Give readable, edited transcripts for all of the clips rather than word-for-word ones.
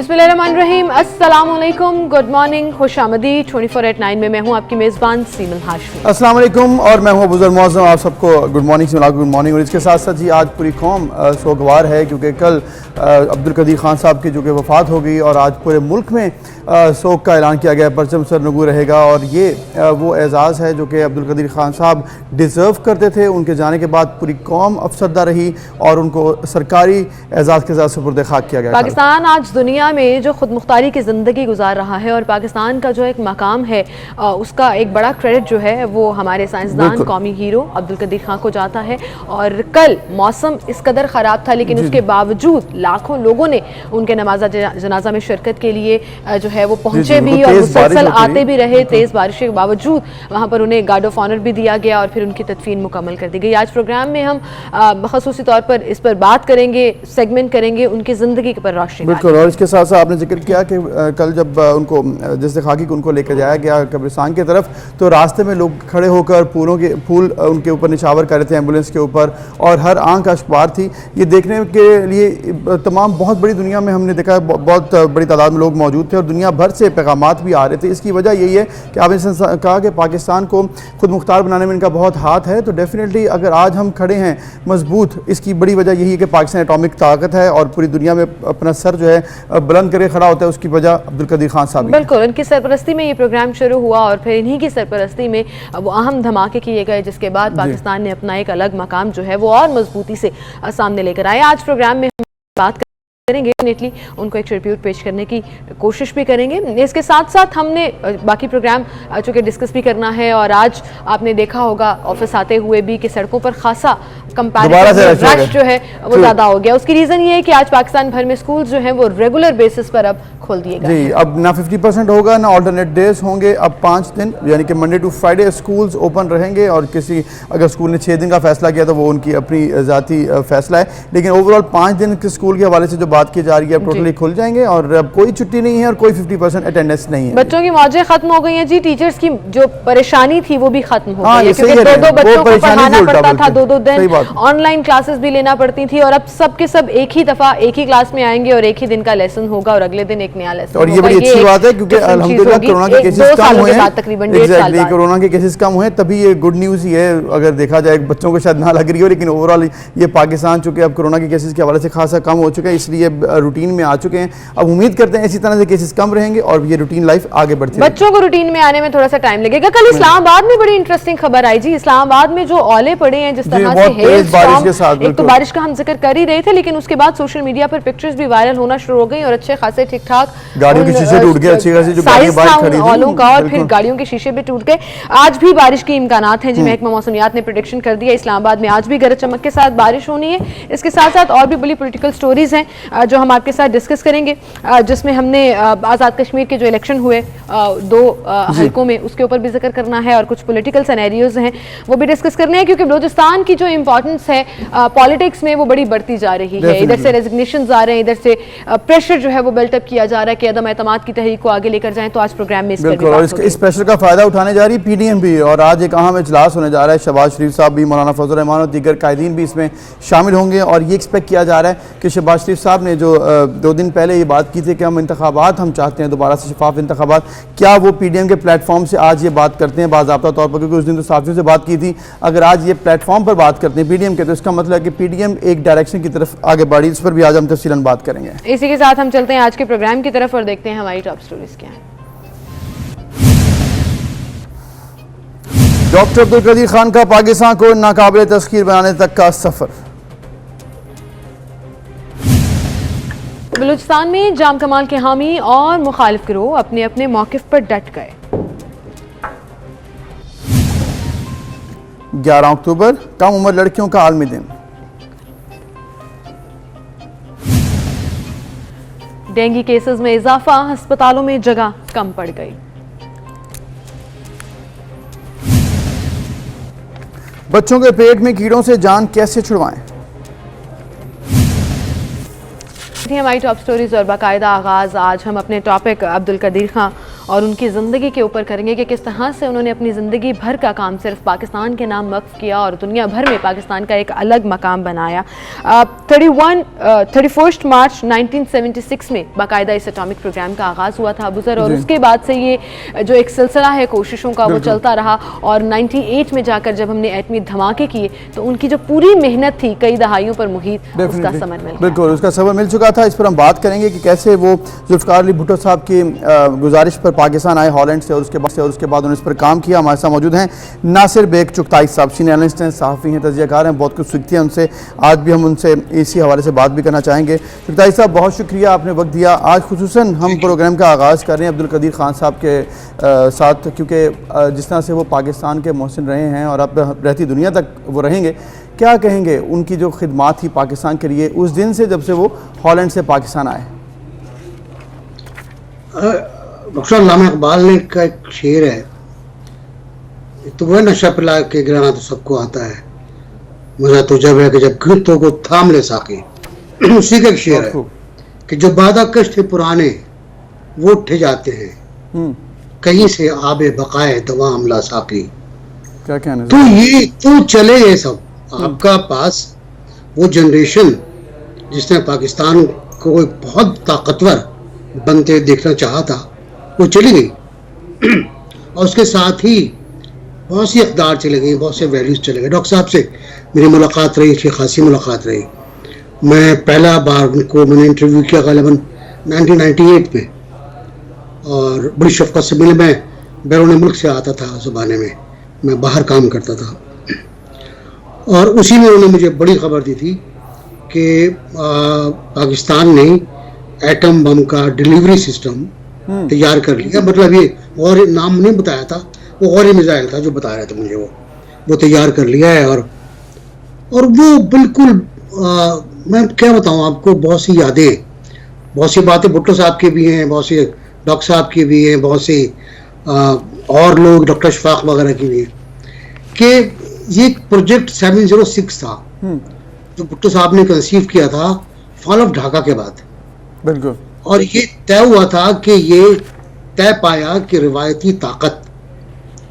बिस्मिल्लाहिर्रहमानिर्रहीम, अस्सलाम वालेकुम, गुड मॉर्निंग, खुशामदी। 24/9 में मैं हूं आपकी मेज़बान सीमल हाशमी। अस्सलाम वालेकुम और मैं हूं अबूजर मुअज़्ज़म। आप सबको गुड मॉर्निंग से गुड मॉर्निंग। और इसके साथ साथ जी आज पूरी कौम सोगवार है क्योंकि कल अब्दुल कदीर खान साहब की जो कि वफ़ात हो गई और आज पूरे मुल्क में सोग का ऐलान किया गया, परचम सरनगू रहेगा। और ये वो एज़ाज़ है जो कि अब्दुल कदीर खान साहब डिज़र्व करते थे। उनके जाने के बाद पूरी कौम अफसरदा रही और उनको सरकारी एज़ाज़ के साथ सुपुर्द खाक किया गया। पाकिस्तान आज दुनिया में जो खुद मुख्तारी की ज़िंदगी गुजार रहा है और पाकिस्तान का जो एक मकाम है उसका एक बड़ा क्रेडिट जो है वो हमारे साइंसदान कौमी हीरो अब्दुल कदीर खान को जाता है। और कल मौसम इस कदर ख़राब था लेकिन उसके बावजूद लाखों लोगों ने उनके नमाज़ा जनाजा में शिरकत के लिए जो है वो पहुंचे भी और मुसलसल आते भी रहे। तेज़ बारिश के बावजूद वहाँ पर उन्हें गार्ड ऑफ ऑनर भी दिया गया और फिर उनकी तदफीन मुकम्मल कर दी गई। आज प्रोग्राम में हम ख़ुसूसी तौर पर इस पर बात करेंगे, सेगमेंट करेंगे, उनकी ज़िंदगी पर रोशनी। बिल्कुल। और इसके साथ साथ आपने जिक्र किया कि कल जब उनको जैसे खाकी को उनको लेकर जाया गया कब्रिस्तान की तरफ तो रास्ते में लोग खड़े होकर फूल उनके ऊपर निछावर कर रहे थे एम्बुलेंस के ऊपर और हर आंख अशबार थी। ये देखने के लिए तमाम बहुत बड़ी दुनिया में हमने देखा बहुत बड़ी तादाद में लोग मौजूद थे और दुनिया भर से पैगामात भी आ रहे थे। इसकी वजह यही है कि आपने कहा कि पाकिस्तान को खुद मुख्तार बनाने में इनका बहुत हाथ है। तो डेफिनेटली अगर आज हम खड़े हैं मजबूत, इसकी बड़ी वजह यही है कि पाकिस्तान एटॉमिक ताकत है और पूरी दुनिया में अपना सर जो है बुलंद करके खड़ा होता है। उसकी वजह अब्दुल कदीर खान साहब। बिल्कुल, उनकी सरपरस्ती में ये प्रोग्राम शुरू हुआ और फिर इन्हीं की सरपरस्ती में वो अहम धमाके किए गए जिसके बाद पाकिस्तान ने अपना एक अलग मकाम जो है वो और मजबूती से सामने लेकर आया। आज प्रोग्राम में हम बात करेंगे, डेफिनेटली उनको एक ट्रिब्यूट पेश करने की कोशिश भी करेंगे। इसके साथ साथ हमने बाकी प्रोग्राम चूँकि डिस्कस भी करना है और आज आपने देखा होगा ऑफिस आते हुए भी कि सड़कों पर खासा कंपैरेटिव रश जो है वो ज़्यादा हो गया। उसकी रीज़न ये है कि आज पाकिस्तान भर में स्कूल जो है वो रेगुलर बेसिस पर अब खोल दिए गए जी। अब ना 50% होगा ना ऑल्टरनेट डेज होंगे। अब 5 दिन यानी कि Monday to Friday schools open रहेंगे और किसी अगर स्कूल ने 6 दिन का फैसला किया तो वो उनकी अपनी ज़ाती फैसला है। लेकिन ओवरऑल 5 दिन के स्कूल के हवाले से जो बात की जा रही है अब टोटली खुल जाएंगे और अब कोई छुट्टी नहीं है और कोई 50% अटेंडेंस नहीं है। बच्चों की मौजें खत्म हो गई हैं जी। टीचर्स की जो परेशानी थी वो भी खत्म हो गई है क्योंकि 2-2 बच्चों को पढ़ाना पड़ता था, 2-2 दिन ऑनलाइन क्लासेस भी लेना पड़ती थी और अब सब के सब एक ही दफा एक ही क्लास में आएंगे और एक ही दिन का लेसन होगा और अगले दिन एक नया लेसन। और ये बड़ी अच्छी बात है क्योंकि अल्हम्दुलिल्लाह कोरोना के केसेस कम हुए हैं, तकरीबन कोरोना के केसेस कम हुए तभी ये गुड न्यूज़ ही है। अगर देखा जाए बच्चों को शायद ना लग रही हो लेकिन ओवरऑल ये पाकिस्तान चूंकि अब कोरोना के केसेस के हवाले से खासा कम हो चुका है इसलिए रूटीन में आ चुके हैं। अब उम्मीद करते हैं इसी तरह से केसेस कम रहेंगे और ये रूटीन लाइफ आगे बढ़ती है। बच्चों को रूटीन में आने में थोड़ा सा टाइम लगेगा। कल इस्लामाबाद में बड़ी इंटरेस्टिंग खबर आई जी। इस्लामाबाद में जो ओले पड़े हैं जिस तरह से हेल स्टॉर्म, एक तो बारिश का हम जिक्र कर ही रहे थे लेकिन उसके बाद सोशल मीडिया पर पिक्चर्स भी वायरल होना शुरू हो गई और अच्छे खासे ठीक ठाक गाड़ियों के शीशे टूट गए, अच्छी खासी जो गाड़ियां बाहर खड़ी थी ओलों का और फिर गाड़ियों के शीशे भी टूट गए। आज भी बारिश के इम्कानात हैं जी। महकमा मौसमियात ने प्रेडिक्शन कर दिया इस्लामाबाद में आज भी गरज चमक के साथ बारिश होनी है। इसके साथ साथ और भी बड़ी पॉलिटिकल स्टोरीज हैं जो हम आपके साथ डिस्कस करेंगे जिसमें हमने आज़ाद कश्मीर के जो इलेक्शन हुए 2 हल्कों में उसके ऊपर भी जिक्र करना है और कुछ पॉलिटिकल सिनेरियोज हैं वो भी डिस्कस करने हैं क्योंकि बलूचिस्तान की जो इंपॉर्टेंस है पॉलिटिक्स में वो बड़ी बढ़ती जा रही है। इधर से रेजिग्नेशंस आ रहे हैं, इधर से प्रेशर जो है वो बिल्टअप किया जा रहा है कि अदम एतमाद की तहरीक को आगे लेकर जाएं। तो आज प्रोग्राम में इस प्रेशर का फायदा उठाने जा रही है पीडीएम भी और आज एक अहम इजलास होने जा रहा है। शहबाज शरीफ साहब भी, मौलाना फजल रहमान और दीगर कायदीन भी इसमें शामिल होंगे और ये एक्सपेक्ट किया जा रहा है कि शहबाज शरीफ साहब ने जो 2 दिन पहले ये बात की थी कि हम इंतखाबात हम चाहते हैं दोबारा से शफाफ इंतखाबात, क्या वो पीडीएम के प्लेटफॉर्म से आज ये बात करते हैं बाज़ाब्ता तौर पर क्योंकि उस दिन तो साथियों से बात की थी। अगर आज ये प्लेटफॉर्म पर बात करते हैं पीडीएम के तो इसका मतलब है कि पीडीएम एक डायरेक्शन की तरफ आगे बढ़ी। इस पर भी आज हम तफसीलन बात करेंगे। इसी के साथ हम चलते हैं आज के प्रोग्राम की तरफ और देखते हैं हमारी टॉप स्टोरीज क्या हैं। डॉक्टर अब्दुल कदीर खान का पाकिस्तान को नाकाबिल तस्खीर बनाने तक का सफर। बलूचिस्तान में जाम कमाल के हामी और मुखालिफ गिरोह अपने अपने मौकिफ पर डट गए। 11 अक्टूबर कम उम्र लड़कियों का आलमी दिन। डेंगू केसेस में इजाफा, अस्पतालों में जगह कम पड़ गई। बच्चों के पेट में कीड़ों से जान कैसे छुड़वाएं। हमारी टॉप स्टोरीज और बाकायदा आगाज आज हम अपने टॉपिक अब्दुल कदीर खान और उनकी ज़िंदगी के ऊपर करेंगे कि किस तरह से उन्होंने अपनी ज़िंदगी भर का काम सिर्फ पाकिस्तान के नाम वक्फ किया और दुनिया भर में पाकिस्तान का एक अलग मकाम बनाया। 31 मार्च 1976 में बाकायदा इस एटॉमिक प्रोग्राम का आगाज़ हुआ था अबू ज़र, और उसके बाद से ये जो एक सिलसिला है कोशिशों का वो चलता रहा। और 98 में जाकर जब हमने एटमी धमाके किए तो उनकी जो पूरी मेहनत थी कई दहाइयों पर मुहित, उसका समर मिल गया। बिल्कुल, उसका समर मिल चुका था। इस पर हम बात करेंगे कि कैसे वो जुल्फ़िकार अली भुट्टो साहब की गुजारिश पर पाकिस्तान आए हॉलैंड से, और उसके बाद उन्होंने इस पर काम किया। हमारे साथ मौजूद हैं नासिर बेग चुगताई साहब, सीनियर एनालिस्ट हैं, सहाफ़ी हैं, तजज़ियाकार हैं, बहुत कुछ सीखती हैं उनसे। आज भी हम उनसे इसी हवाले से बात भी करना चाहेंगे। चुगताई साहब, बहुत शुक्रिया, आपने वक्त दिया। आज खुसूसन हम प्रोग्राम का आगाज़ कर रहे हैं अब्दुल कदीर खान साहब के साथ, क्योंकि जिस तरह से वो पाकिस्तान के मोहसिन रहे हैं और अब रहती दुनिया तक वो रहेंगे, क्या कहेंगे उनकी जो खिदमात थी पाकिस्तान के लिए उस दिन से जब से वो हॉलैंड से पाकिस्तान आए? डॉक्टर अल्लामा इकबाल ने का एक शेर है, तो वह नशा पिला के गिराना तो सबको आता है, मजा तो जब है कि जब गिरतों को थाम ले साके। उसी का एक शेर है कि जो बादा कश थे पुराने वो उठे जाते हैं, कहीं से आबे बकाए दवा अमला साकी। क्या कहना? तो ये तो चले ये सब आपका पास वो जनरेशन जिसने पाकिस्तान को एक बहुत ताकतवर बनते देखना चाहा था, वो चली गई। और उसके साथ ही बहुत सी अक़दार चले गई, बहुत से वैल्यूज़ चले गए। डॉक्टर साहब से मेरी मुलाकात रही, अच्छी खासी मुलाकात रही। मैं पहला बार उनको मैंने इंटरव्यू किया ग़ालिबन 1998 में, और बड़ी शफ़क़त से मिले। मैं बैरून मुल्क से आता था उस ज़माने में, मैं बाहर काम करता था, और उसी में उन्होंने मुझे बड़ी खबर दी थी कि पाकिस्तान ने एटम बम का डिलीवरी सिस्टम तैयार कर लिया। मतलब ये और नाम नहीं बताया था, वो और ही मिसाइल था जो बता रहे थे मुझे, वो तैयार कर लिया है। और वो बिल्कुल मैं क्या बताऊँ आपको, बहुत सी यादें, बहुत सी बातें भुट्टो साहब की भी हैं, बहुत सी डॉक्टर साहब की भी हैं, बहुत सी और लोग डॉक्टर शफाक वगैरह की भी हैं, कि ये प्रोजेक्ट 706 था जो भुट्टो साहब ने कंसीव किया था फॉल ऑफ ढाका के बाद। बिल्कुल। और ये तय हुआ था कि ये तय पाया कि रिवायती ताकत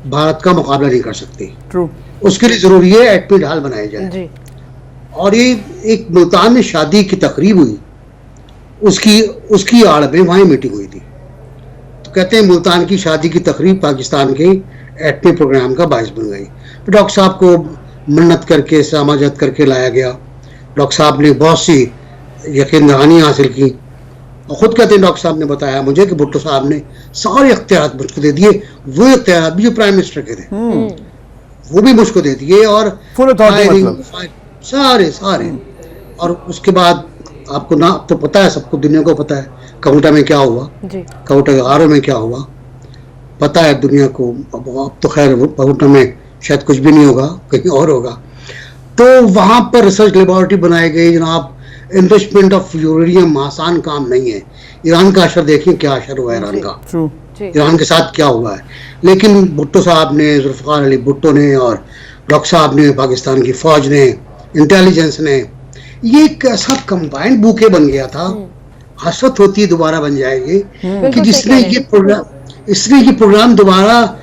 भारत का मुकाबला नहीं कर सकती। ट्रू। उसके लिए जरूरी है एटमी ढाल बनाया जाए। और ये एक मुल्तान में शादी की तकरीब हुई, उसकी आड़ में वहाँ मीटिंग हुई थी। तो कहते हैं मुल्तान की शादी की तकरीब पाकिस्तान के एटमी प्रोग्राम का बायस बन गई। तो डॉक्टर साहब को मन्नत करके समाजत करके लाया गया। डॉक्टर साहब ने बहुत सी यकीन दहानी हासिल की, और ख़ुद कहते हैं डॉक्टर साहब ने बताया मुझे कि भुट्टो साहब ने सारे इख्तियार मुझको दे दिए, वो इख्तियार भी जो प्राइम मिनिस्टर के थे वो भी मुझको दे दिए, और फुल अथॉरिटी मतलब सारे। और उसके बाद आपको ना तो पता है, सबको दुनिया को पता है काउंटा में क्या हुआ, काउंटा के गारों में क्या हुआ, पता है दुनिया को। अब तो खैर काउंटा में शायद कुछ भी नहीं होगा, कहीं और होगा। तो वहाँ पर रिसर्च लेबोरेटरी बनाई गई जनाब। इन्वेस्टमेंट ऑफ यूरेनियम आसान काम नहीं है। ईरान का असर देखिए, क्या असर हुआ है ईरान का, ईरान के साथ क्या हुआ है। लेकिन भुट्टो साहब ने, जुल्फ़िकार अली भुट्टो ने और डॉक्टर साहब ने, पाकिस्तान की फौज ने, इंटेलिजेंस ने, ये एक ऐसा कंबाइंड बुके बन गया था। हसरत होती दोबारा बन जाएगी कि जिसने ये प्रोग्राम दोबारा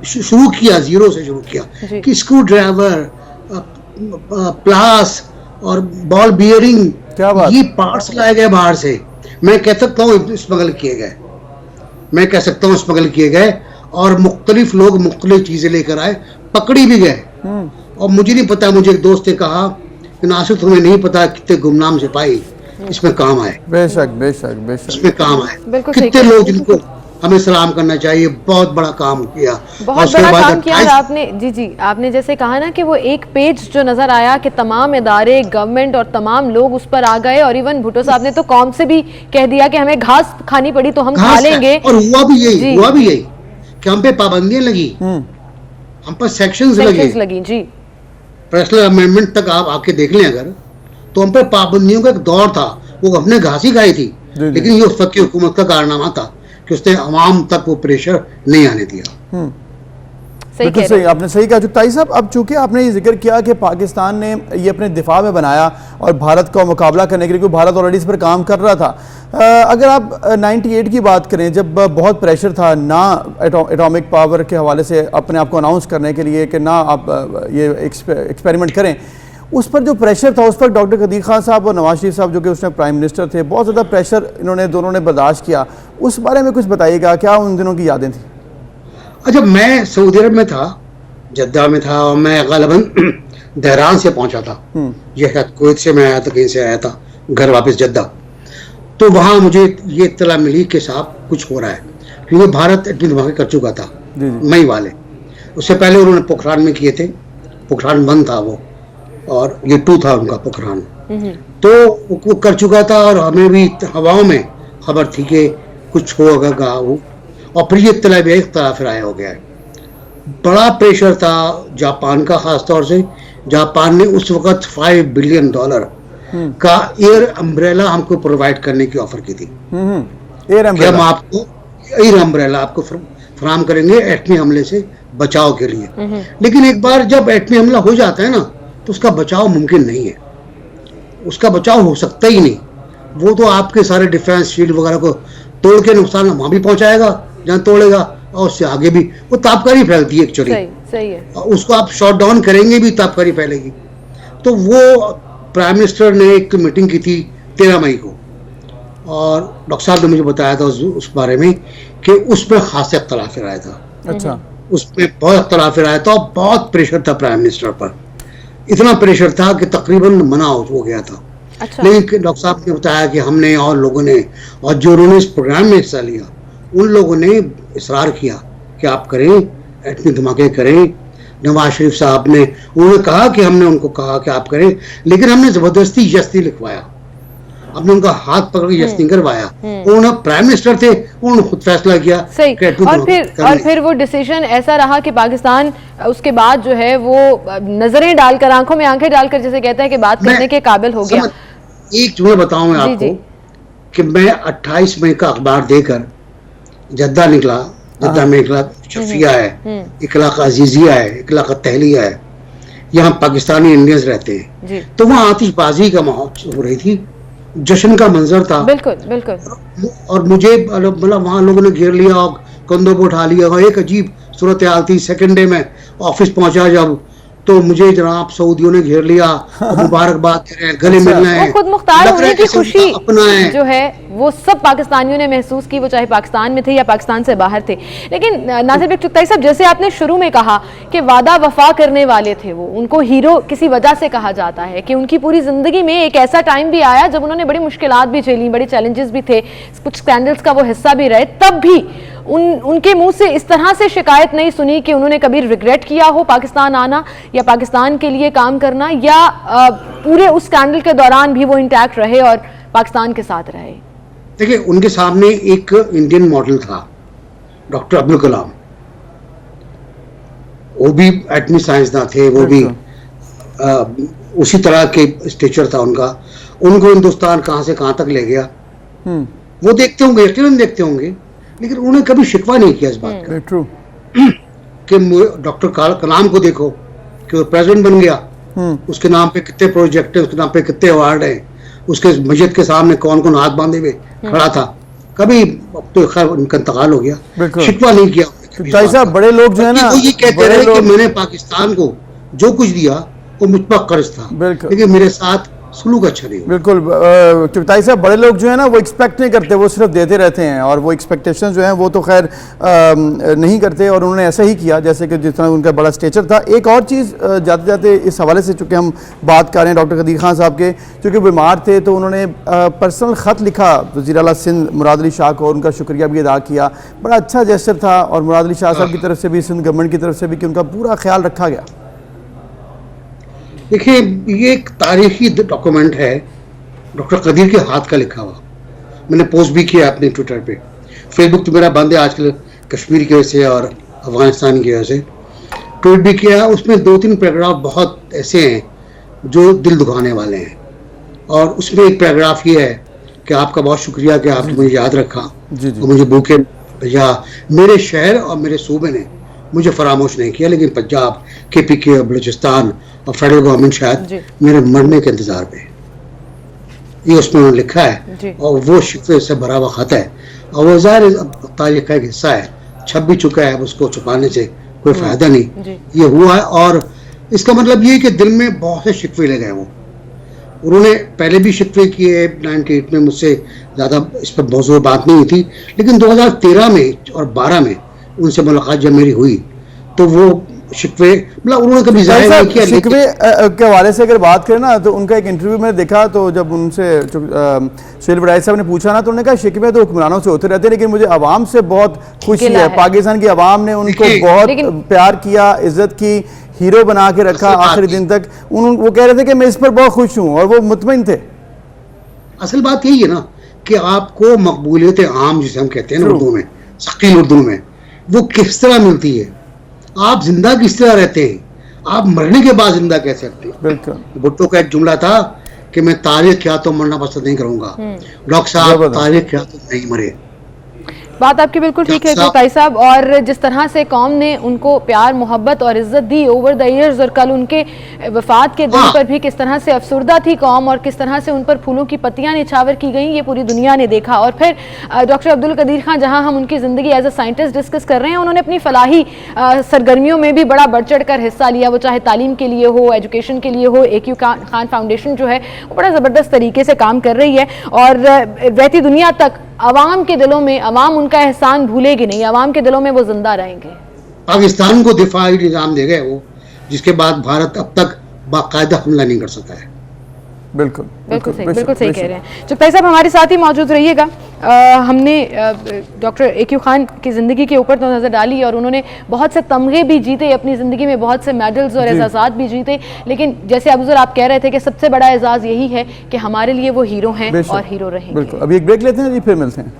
शुरू किया, जीरो से शुरू किया, कि स्क्रू ड्राइवर, प्लास और बॉल बियरिंग, ये पार्ट्स लाए गए बाहर से। मैं कह सकता हूँ स्मगल किए गए, मैं कह सकता हूँ स्मगल किए गए, और मुख्तलिफ लोग मुख्तलिफ चीजें लेकर आए, पकड़ी भी गए। और मुझे नहीं पता, मुझे एक दोस्त ने कहा कि नासिर तुम्हें नहीं पता कितने गुमनाम सिपाही इसमें काम आए। बेशक इसमें काम आए, कितने लोग जिनको हमें सलाम करना चाहिए। बहुत बड़ा काम किया, बहुत बड़ा काम किया आपने। जी, आपने जैसे कहा ना कि वो एक पेज जो नजर आया कि तमाम इदारे, गवर्नमेंट और तमाम लोग उस पर आ गए, और इवन भुट्टो साहब ने तो कौम से भी कह दिया कि हमें घास खानी पड़ी तो हम खा लेंगे। और हुआ भी यही कि हम पे पाबंदियां लगी, हम पर सेक्शंस लगी जी। पर्सनल अमेंडमेंट तक आप आके देख लें अगर, तो हम पर पाबंदियों का एक दौर था, वो हमने घास ही खाई थी। लेकिन ये उस वक्त की हुकूमत का कारनामा था कि उसने अवाम तक वो प्रेशर नहीं आने दिया। बिल्कुल सही, आपने सही कहा चुगताई साहब। अब चूंकि आपने ये जिक्र किया कि पाकिस्तान ने ये अपने दिफा में बनाया और भारत का मुकाबला करने के लिए, क्योंकि भारत ऑलरेडी इस पर काम कर रहा था। अगर आप 98 की बात करें, जब बहुत प्रेशर था ना एटॉमिक पावर के हवाले से अपने आप को अनाउंस करने के लिए कि ना आप ये एक्सपेरिमेंट करें, उस पर जो प्रेशर था उस पर डॉक्टर कदीर खान साहब और नवाज शरीफ साहब जो कि उस टाइम प्राइम मिनिस्टर थे, बहुत ज़्यादा प्रेशर इन्होंने दोनों ने बर्दाश्त किया। उस बारे में कुछ बताइएगा, क्या उन दिनों की यादें थी? अच्छा, मैं सऊदी अरब में था, जद्दा में था, और मैं गालिबन दहरान से पहुंचा था। ये कुवैत से मैं आया था, कहीं से आया था घर वापस जद्दा। तो वहाँ मुझे ये इत्तला मिली कि साहब कुछ हो रहा है, क्योंकि भारत इतनी धमाके कर चुका था मई वाले। उससे पहले उन्होंने पोखरान में किए थे, पोखरान 1 था वो, और ये 2 था उनका पोखरान। तो वो कर चुका था और हमें भी हवाओं में खबर थी कि कुछ होगा वो, और फिर ये इत्तला भी एक तरह फिराया हो गया है। बड़ा प्रेशर था जापान का, खास तौर से जापान ने उस वक्त $5 बिलियन का एयर अम्ब्रेला हमको प्रोवाइड करने की ऑफर की थी। एयर अम्ब्रेला, हम आपको एयर अम्ब्रेला आपको फराहम करेंगे एटमी हमले से बचाव के लिए। लेकिन एक बार जब एटमी हमला हो जाता है ना, तो उसका बचाव मुमकिन नहीं है, उसका बचाव हो सकता ही नहीं। वो तो आपके सारे डिफेंस शील्ड वगैरह को तोड़ के नुकसान वहां भी पहुंचाएगा जहां तोड़ेगा, और उससे आगे भी वो तापकारी फैलती है एक्चुअली। सही है। उसको आप शॉट डाउन करेंगे भी तापकारी फैलेगी। तो वो प्राइम मिनिस्टर ने एक मीटिंग की थी 13 मई को, और डॉक्टर साहब ने मुझे बताया था उस बारे में कि उसमें खास इख्तलाफ आया था। अच्छा, उसमें बहुत इख्तलाफ आया था और बहुत प्रेशर था प्राइम मिनिस्टर पर। इतना प्रेशर था कि तकरीबन मना हो गया था। अच्छा। लेकिन डॉक्टर साहब ने बताया कि हमने और लोगों ने, और जो उन्होंने इस प्रोग्राम में हिस्सा लिया, उन लोगों ने इसरार किया कि आप करें, एटमी धमाके करें। नवाज शरीफ साहब ने, उन्होंने कहा कि हमने उनको कहा कि आप करें, लेकिन हमने जबरदस्ती यस नहीं लिखवाया, हमने उनका हाथ पकड़ के यस नहीं करवाया। उन्होंने प्राइम मिनिस्टर थे, उन्होंने खुद फैसला किया। सही। और फिर वो डिसीजन ऐसा रहा कि पाकिस्तान उसके बाद जो है वो नजरें डालकर, आंखों में आंखें डालकर, जैसे कहते हैं कि बात करने के काबिल हो गया। एक जुमला बताऊं मैं आपको कि मैं 28 मई का अखबार देकर जद्दा निकला। जद्दा में एक लाख शफिया है, एक लाख अजीजिया है, एक लाख तहलिया है, यहाँ पाकिस्तानी इंडियंस रहते हैं। तो वहाँ आतिशबाजी का माहौल हो रही थी, जश्न का मंजर था। बिल्कुल। और मुझे मतलब वहाँ लोगों ने घेर लिया और कंधों पर उठा लिया, और एक अजीब सूरत हाल थी। सेकेंड डे में ऑफिस पहुंचा जब, तो मुझे जनाब सऊदियों ने घेर लिया, मुबारकबाद दे रहे हैं, गले मिलना है, खुद मुख्तार होने की खुशी अपना है जो है वो सब पाकिस्तानियों ने महसूस की, वो चाहे पाकिस्तान में थे या पाकिस्तान से बाहर थे। लेकिन नासिर भाई चुगताई साहब, जैसे आपने शुरू में कहा कि वादा वफा करने वाले थे वो, उनको हीरो किसी वजह से कहा जाता है कि उनकी पूरी जिंदगी में एक ऐसा टाइम भी आया जब उन्होंने बड़ी मुश्किलात भी झेली, बड़े चैलेंजेस भी थे, कुछ स्कैंडल्स का वो हिस्सा भी रहे, तब भी उनके मुंह से इस तरह से शिकायत नहीं सुनी कि उन्होंने कभी रिग्रेट किया हो पाकिस्तान आना या पाकिस्तान के लिए काम करना, या पूरे उस स्कैंडल के दौरान भी वो इंटैक्ट रहे और पाकिस्तान के साथ रहे। देखिए, उनके सामने एक इंडियन मॉडल था, डॉक्टर अब्दुल कलाम। वो भी एटमी साइंसदान थे, वो भी उसी तरह के स्टेचर था उनका। उनको हिंदुस्तान कहां से कहां तक ले गया वो देखते होंगे, यकीनन देखते होंगे, लेकिन उन्होंने कभी शिकवा नहीं किया इस बात का कि डॉक्टर कलाम को देखो कि वो प्रेसिडेंट बन गया, उसके नाम पे कितने प्रोजेक्ट है, उसके नाम पे कितने अवार्ड है, उसके मस्जिद के सामने कौन कौन हाथ बांधे हुए खड़ा था। कभी तो खैर उनका इंतकाल हो गया, शिकवा नहीं किया। साहब, बड़े लोग जो है ना, वो ये कहते रहे कि मैंने पाकिस्तान को जो कुछ दिया वो मुझ पर कर्ज था, लेकिन मेरे साथ सलूक अच्छा नहीं। बिल्कुल चुगताई साहब, बड़े लोग जो है ना वो एक्सपेक्ट नहीं करते, वो सिर्फ देते रहते हैं, और वो एक्सपेक्टेशन जो है वो तो खैर नहीं करते, और उन्होंने ऐसा ही किया जैसे कि जिस तरह उनका बड़ा स्टेचर था। एक और चीज़ जाते जाते इस हवाले से, चूँकि हम बात कर रहे हैं डॉक्टर कदीर खान साहब के, चूँकि बीमार थे तो उन्होंने पर्सनल ख़त लिखा वज़ीर आला सिंध मुराद अली शाह को, और उनका शुक्रिया भी अदा किया। बड़ा अच्छा जेस्चर था, और मुराद अली शाह साहब की तरफ से भी, सिंध गवर्नमेंट की तरफ से भी, कि उनका पूरा ख्याल रखा गया। देखिए, ये एक तारीखी डॉक्यूमेंट है, डॉक्टर कदीर के हाथ का लिखा हुआ। मैंने पोस्ट भी किया अपने ट्विटर पे। फेसबुक तो मेरा बंद है आजकल कश्मीर की वजह से और अफगानिस्तान की वजह से। ट्वीट भी किया, उसमें 2-3 पैराग्राफ बहुत ऐसे हैं जो दिल दुखाने वाले हैं। और उसमें एक पैराग्राफ ये है कि आपका बहुत शुक्रिया कि आपने मुझे याद रखा और मुझे भूखे भेजा। मेरे शहर और मेरे सूबे ने मुझे फरामोश नहीं किया, लेकिन पंजाब, KPK और बलूचिस्तान और फेडरल गवर्नमेंट शायद जी। मेरे मरने के इंतजार पे है। ये उसमें उन्होंने लिखा जी। है और वो शिकवे से भरा हुआ खत है और वो ज़ाहिर तारीख का एक हिस्सा है, छप भी चुका है, अब उसको छुपाने से कोई फायदा जी। नहीं। ये हुआ है और इसका मतलब ये कि दिल में बहुत से शिकवे ले गए वो। उन्होंने पहले भी शिकवे किए 98 में, मुझसे ज़्यादा इस पर बहुत ज़ोर बात नहीं हुई थी, लेकिन 2013 में और 12 में उनसे मुलाकात जब मेरी हुई तो वो शिकवे मतलब उन्होंने कभी जाहिर नहीं किया। शिकवे के हवाले से अगर बात करें ना, तो उनका एक इंटरव्यू मैंने देखा, तो जब उनसे सुहेल वड़ाई साहब ने पूछा ना, तो उन्होंने कहा शिकवे तो हुक्मरानों से होते रहते हैं, लेकिन मुझे आवाम से बहुत खुशी है। पाकिस्तान की आवाम ने उनको बहुत प्यार किया, इज्जत की, हीरो बना के रखा आखिरी दिन तक। वो कह रहे थे कि मैं इस पर बहुत खुश हूँ और वो मुतमईन थे। असल बात यही है ना कि आपको मकबूलियत आम जिसे हम कहते हैं ना उर्दू में, सकील उर्दू में, वो किस तरह मिलती है। आप जिंदा किस तरह रहते हैं, आप मरने के बाद जिंदा कैसे रहते हैं। बिल्कुल। भुट्टो का एक जुमला था कि मैं तारीख क्या तो मरना पसंद नहीं करूंगा। डॉक्टर साहब तारीख क्या तो नहीं मरे। बात आपकी बिल्कुल ठीक है चुगताई साहब, और जिस तरह से कौम ने उनको प्यार मोहब्बत और इज्जत दी ओवर द ईयर्स, और कल उनके वफात के दिन पर भी किस तरह से अफसुर्दा थी कौम और किस तरह से उन पर फूलों की पत्तियां निछावर की गई, ये पूरी दुनिया ने देखा। और फिर डॉक्टर अब्दुल कदीर खान, जहां हम उनकी ज़िंदगी एज अ साइंटिस्ट डिस्कस कर रहे हैं, उन्होंने अपनी फलाही सरगर्मियों में भी बड़ा बढ़ चढ़ कर हिस्सा लिया, वो चाहे तालीम के लिए हो, एजुकेशन के लिए हो। AQ खान फाउंडेशन जो है वो बड़ा ज़बरदस्त तरीके से काम कर रही है और रहती दुनिया तक अवाम के दिलों में, अवाम उनका एहसान भूलेगी नहीं, अवाम के दिलों में वो जिंदा रहेंगे। पाकिस्तान को दिफाई निजाम दे गए वो, जिसके बाद भारत अब तक बाकायदा हमला नहीं कर सका है। बिल्कुल सही कह रहे हैं चुगताई साहब। हमारे साथ ही मौजूद रहिएगा। हमने डॉक्टर AQ खान की ज़िंदगी के ऊपर तो नज़र डाली और उन्होंने बहुत से तमगे भी जीते अपनी ज़िंदगी में, बहुत से मेडल्स और एजाज़ात भी जीते, लेकिन जैसे अबूज़र आप कह रहे थे कि सबसे बड़ा एजाज़ यही है कि हमारे लिए वो हीरो हैं और हीरो रहेंगे। बिल्कुल। अभी एक ब्रेक लेते हैं जी, फिर मिलते हैं।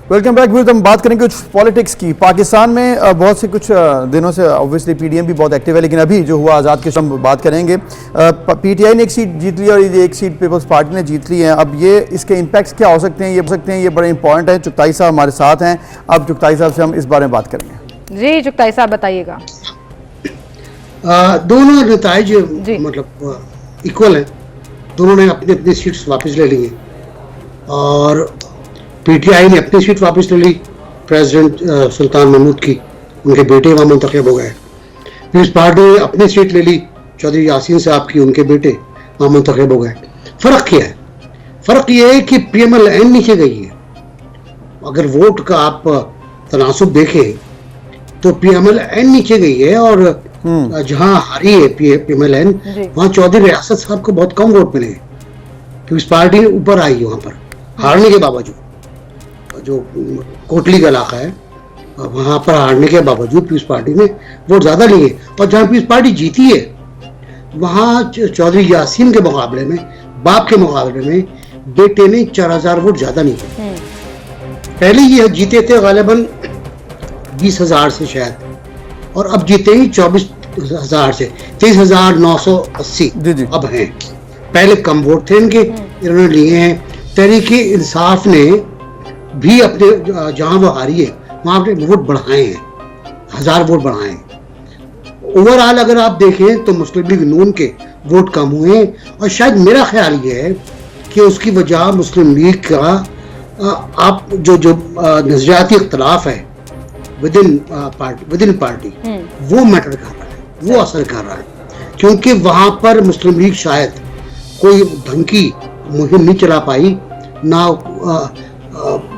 Welcome back. हम बात करेंगे कुछ पॉलिटिक्स की। पाकिस्तान में बहुत से कुछ दिनों से ऑब्वियसली PDM भी बहुत एक्टिव है, लेकिन अभी जो हुआ आज़ाद के हम बात करेंगे। PTI ने एक सीट जीत ली और एक सीट पीपल्स पार्टी ने जीत ली है। अब ये इसके इम्पैक्ट्स क्या हो सकते हैं, ये बड़े इंपॉर्टेंट है। चुगताई साहब हमारे साथ हैं, अब चुगताई साहब से हम इस बारे में बात करेंगे। जी चुगताई साहब बताइएगा। दोनों नताइज मतलब इक्वल है, दोनों ने अपनी अपनी सीट्स वापस ले ली हैं और PTI ने अपनी सीट वापस ले ली प्रेसिडेंट सुल्तान महमूद की, उनके बेटे वहाँ मुंतखब हो गए। पीपल्स पार्टी ने अपनी सीट ले ली चौधरी यासीन साहब की, उनके बेटे वहाँ मुंतखब हो गए। फ़र्क क्या है? फ़र्क ये है कि PMLN नीचे गई है। अगर वोट का आप तनासुब देखें तो PMLN नीचे गई है और जहाँ हारी है PMLN, वहाँ चौधरी रियासत साहब को बहुत कम वोट मिले। पीपल्स पार्टी ऊपर आई वहाँ पर हारने के बावजूद। जो कोटली का इलाका है वहाँ पर हारने के बावजूद पीपल्स पार्टी ने वोट ज़्यादा लिए और जहाँ पीपल्स पार्टी जीती है वहाँ चौधरी यासीन के मुकाबले में, बाप के मुकाबले में बेटे ने 4000 वोट ज़्यादा लिए। पहले ये जीते थे गालिबन 20,000 से शायद, और अब जीते ही 24,000 से, 23,980 अब हैं। पहले कम वोट थे इनके, इन्होंने लिए हैं। तहरीके इंसाफ ने भी अपने जहां वो हारी है वहां अपने वोट बढ़ाए हैं, 1000 वोट बढ़ाए हैं। ओवरऑल अगर आप देखें तो मुस्लिम लीग नून के वोट कम हुए हैं और शायद मेरा ख्याल ये है कि उसकी वजह मुस्लिम लीग का आप जो नजरियाती इख्तलाफ है विद इन पार्टी वो मैटर कर रहा है, वो असर कर रहा है, क्योंकि वहां पर मुस्लिम लीग शायद कोई ढंग की मुहिम नहीं चला पाई ना।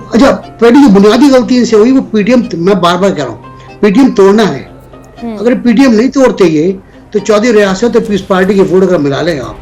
अच्छा, पहली जो बुनियादी गलती इनसे हुई वो PDM, मैं बार बार कह रहा हूँ PDM तोड़ना है। अगर PDM नहीं तोड़ते ये तो चौधरी रियासत और पीपल्स पार्टी के वोट अगर मिला लें आप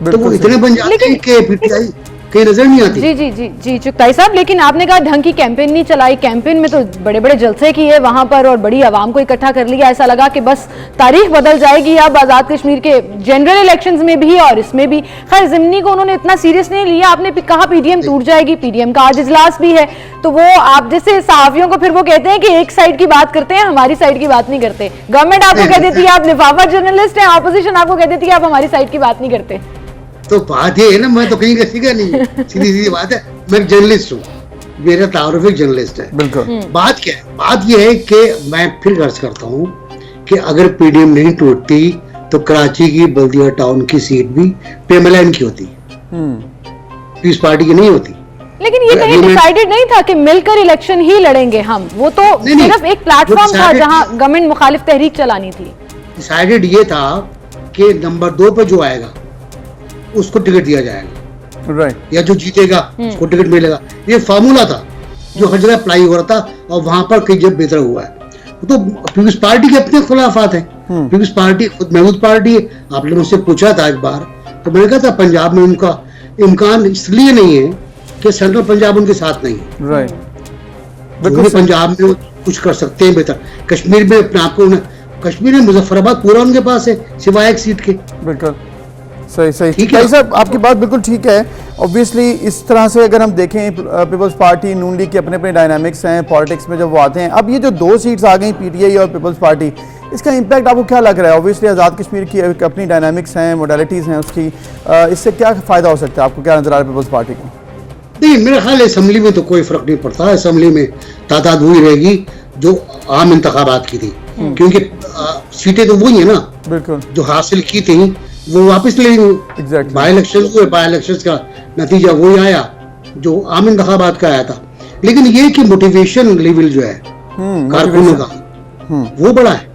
तो वो इतने बन जाते हैं कि PTI कहीं नजर नहीं आती। जी जी जी जी चुगताई साहब, लेकिन आपने कहा ढंग की कैंपेन नहीं चलाई, कैंपेन में तो बड़े बड़े जलसे किए वहां पर और बड़ी आवाम को इकट्ठा कर लिया, ऐसा लगा कि बस तारीख बदल जाएगी अब आजाद कश्मीर के जनरल इलेक्शंस में भी और इसमें भी। खैर जिमनी को उन्होंने इतना सीरियस नहीं लिया, आपने कहा पीडीएम टूट जाएगी, पीडीएम का आज इजलास भी है, तो वो आप जैसे सहाफियों को फिर वो कहते हैं कि एक साइड की बात करते हैं, हमारी साइड की बात नहीं करते। गवर्नमेंट आपको कह देती है आप लिफाफा जर्नलिस्ट हैं, ऑपोजिशन आपको कह देती है आप हमारी साइड की बात नहीं करते। तो बात ये है ना, मैं तो कहीं का सीखा नहीं है, सीधी सीधी बात है, मैं जर्नलिस्ट हूँ, मेरा तारुफ एक जर्नलिस्ट है। बिल्कुल। बात क्या है, बात ये है कि मैं फिर अर्ज करता हूँ कि अगर पीडीएम नहीं टूटती तो कराची की बल्दिया टाउन की सीट भी PMLN की होती, पीस पार्टी की नहीं होती। लेकिन ये कहीं डिसाइडेड नहीं था कि मिलकर इलेक्शन ही लड़ेंगे हम, वो तो सिर्फ एक प्लेटफॉर्म था जहां गवर्नमेंट मुखालिफ तहरीक चलानी थी। डिसाइडेड ये था कि नंबर 2 पर जो आएगा उसको टिकट दिया जाएगा, राइट, या जो जीतेगा उसको टिकट मिलेगा। ये फार्मूला था जो हर जगह अप्लाई हो रहा था और वहां पर कई जब बेहतर हुआ है। तो पीपल्स पार्टी के अपने खुलाफात हैं, पीपल्स पार्टी खुद महमूद पार्टी है। आपने मुझसे पूछा था एक बार, तो मैंने कहा था पंजाब में उनका इम्कान इसलिए नहीं है कि सेंट्रल पंजाब उनके साथ नहीं है, राइट, बिल्कुल पंजाब में कुछ कर सकते हैं बेहतर। कश्मीर में अपने आपको, कश्मीर में मुजफ्फराबाद पूरा उनके पास है सिवाय एक सीट के। बिल्कुल सही सही ठीक है। भाई साहब आपकी बात बिल्कुल ठीक है। ऑब्वियसली इस तरह से अगर हम देखें पीपल्स पार्टी नून लीग के अपने अपने डायनामिक्स हैं पॉलिटिक्स में जब वो आते हैं। अब ये जो 2 सीट्स आ गई PTI और पीपल्स पार्टी, इसका इम्पैक्ट आपको क्या लग रहा है? ऑब्वियसली आज़ाद कश्मीर की अपनी डायनामिक्स हैं, मोडालिटीज़ हैं उसकी, इससे क्या फ़ायदा हो सकता है? आपको क्या नजर आ रहा है पीपल्स पार्टी को? नहीं, मेरा ख्याल है असेंबली में तो कोई फर्क नहीं पड़ता। असेंबली में तादाद वही रहेगी जो आम इंतखाबात की थी, क्योंकि सीटें तो वही है ना, बिल्कुल, जो हासिल की थी वो वापस ले लेंगे। एग्जैक्टली, बाई इलेक्शन हुए, बाई इलेक्शन का नतीजा वही आया जो आम इंतखाबात का आया था। लेकिन ये कि मोटिवेशन लेवल जो है कारकुनों का वो बड़ा है,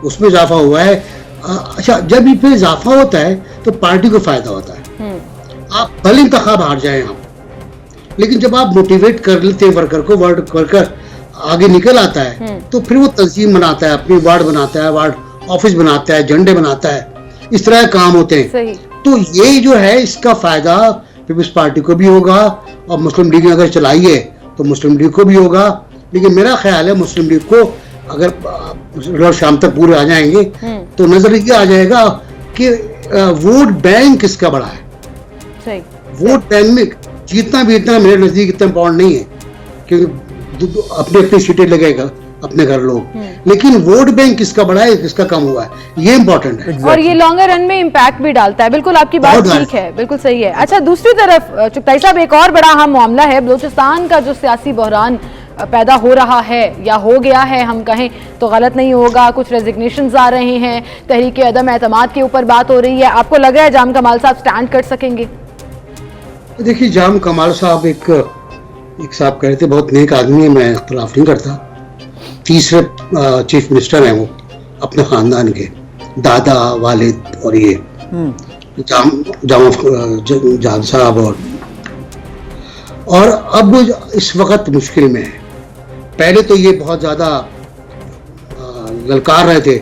उसमें इजाफा हुआ है। अच्छा, जब ये इजाफा होता है तो पार्टी को फायदा होता है। आप भले इंतखाब हार जाए आप, लेकिन जब आप मोटिवेट कर लेते हैं वर्कर आगे निकल आता है तो फिर वो तंजीम बनाता है, अपनी वार्ड बनाता है, वार्ड ऑफिस बनाता है, झंडे बनाता है, इस तरह के काम होते हैं। तो ये जो है इसका फायदा पीपल्स पार्टी को भी होगा और मुस्लिम लीग ने अगर चलाई है तो मुस्लिम लीग को भी होगा। लेकिन मेरा ख्याल है मुस्लिम लीग को अगर शाम तक पूरे आ जाएंगे तो नजर ये आ जाएगा कि वोट बैंक किसका बड़ा है। सही। वोट बैंक में जीतना भी इतना मेरे नजदीक इतना इम्पोर्टेंट नहीं है, क्योंकि अपनी अपनी सीटें लगेगा अपने घर लोग, लेकिन वोट बैंक किसका बड़ा है किसका कम हुआ है ये इंपॉर्टेंट है। और ये लॉन्गर रन में इम्पैक्ट भी डालता है। बिल्कुल आपकी बात ठीक है, बिल्कुल सही है। अच्छा, दूसरी तरफ चुगताई साहब एक और बड़ा अहम मामला है बलूचिस्तान का, जो सियासी बहरान पैदा हो रहा है या हो गया है, हम कहें तो गलत नहीं होगा। कुछ रेजिग्नेशंस आ रहे हैं, तहरीक अदम एतमाद के ऊपर बात हो रही है। आपको लग रहा है जाम कमाल साहब स्टैंड कर सकेंगे? देखिए, जाम कमाल साहब एक साहब कह रहे थे, बहुत नेक आदमी है, मैं इख्तिलाफ नहीं करता। तीसरे चीफ मिनिस्टर हैं वो अपने खानदान के, दादा, वालिद और ये जाम साहब, और अब वो इस वक्त मुश्किल में है। पहले तो ये बहुत ज्यादा ललकार रहे थे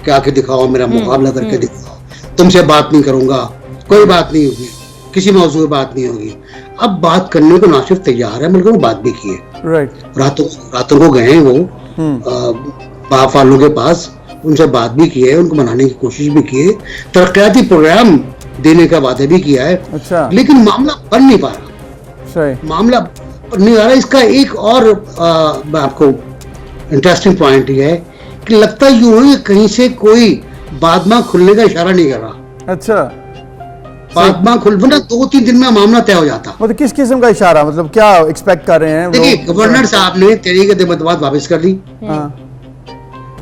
कि आके दिखाओ, मेरा मुकाबला करके दिखाओ, तुमसे बात नहीं करूंगा, कोई बात नहीं होगी, किसी मौजूद बात नहीं होगी। अब बात करने को ना सिर्फ तैयार है बल्कि वो बात भी की है। राइट। रातों को गए हैं वो बाप वालों के पास, उनसे बात भी की है, उनको मनाने की कोशिश भी की है, तरक्याती प्रोग्राम देने का वादा भी किया है। अच्छा। लेकिन मामला बन नहीं पा रहा। सही। मामला बन नहीं आ रहा। इसका एक और आपको इंटरेस्टिंग पॉइंट ये है कि लगता यूं है कहीं से कोई बादमा खुलने का इशारा नहीं कर रहा। अच्छा। बादमा खुलना 2-3 दिन में मामला तय हो जाता। मतलब किस किस्म का इशारा, मतलब क्या एक्सपेक्ट कर रहे हैं? देखिए, गवर्नर साहब ने तहरीक अदम वापस कर दी,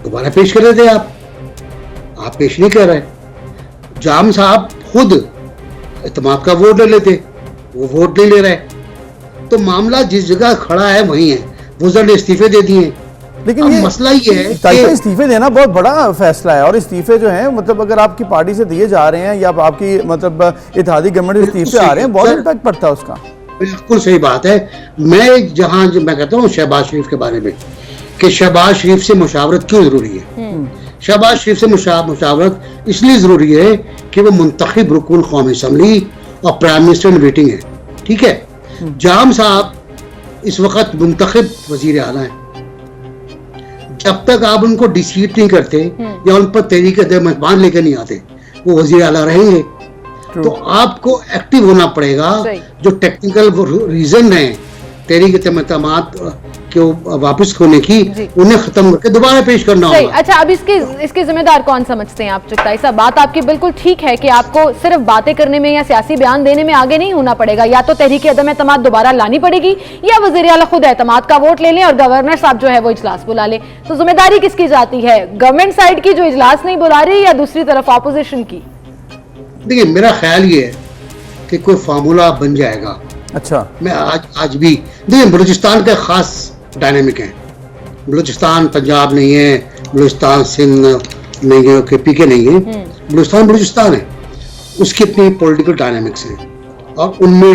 दोबारा पेश कर रहे थे आप पेश नहीं कर रहे। जाम साहब खुद एतमाद का वोट ले लेते, वो वोट नहीं ले रहे। तो मामला जिस जगह खड़ा है वहीं है। वज़ीर ने इस्तीफे दे दिए। लेकिन ये मसला ये है कि इस्तीफे देना बहुत बड़ा फैसला है, और इस्तीफे जो हैं मतलब अगर आपकी पार्टी से दिए जा रहे हैं या आपकी मतलब इत्तेहादी गवर्नमेंट इस्तीफे आ रहे हैं, बहुत इम्पैक्ट पड़ता है उसका। बिल्कुल सही बात है। मैं कहता हूँ शहबाज शरीफ के बारे में कि शहबाज शरीफ से मुशावरत क्यों जरूरी है। शहबाज शरीफ से मुशावरत इसलिए जरूरी है कि वो मुंतखब रुकन कौमी असम्बली और प्राइम मिनिस्टर इन वेटिंग है, ठीक है। जाम साहब इस वक्त मुंतखब वजीर आला है, जब तक आप उनको डिसीट नहीं करते या उन पर तहरीक मेहमान लेकर नहीं आते वो वजीर आला रहेंगे। तो आपको एक्टिव होना पड़ेगा, जो टेक्निकल रीजन है तहरीक एतमाद के वापस होने की, उन्हें खत्म करके दोबारा पेश करना होगा। अच्छा, अब इसके जिम्मेदार कौन समझते हैं आप चुगताई साहब? बात आपकी बिल्कुल ठीक है कि आपको सिर्फ बातें करने में या सियासी बयान देने में आगे नहीं होना पड़ेगा, या तो तहरीक अदम एतमाद दोबारा लानी पड़ेगी या वज़ीर आला खुद एतमाद का वोट ले लें और गवर्नर साहब जो है वो इजलास बुला ले। तो जिम्मेदारी किसकी जाती है, गवर्नमेंट साइड की जो इजलास नहीं बुला रही या दूसरी तरफ ऑपोजिशन की? देखिए, मेरा ख्याल ये है कि कोई फार्मूला बन जाएगा। अच्छा, मैं आज भी देखिए, बलूचिस्तान का खास डायनेमिक है। बलूचिस्तान पंजाब नहीं है, बलूचिस्तान सिंध नहीं है, KP के नहीं है, बलूचिस्तान है। उसकी अपनी पॉलिटिकल डायनेमिक्स हैं और उनमें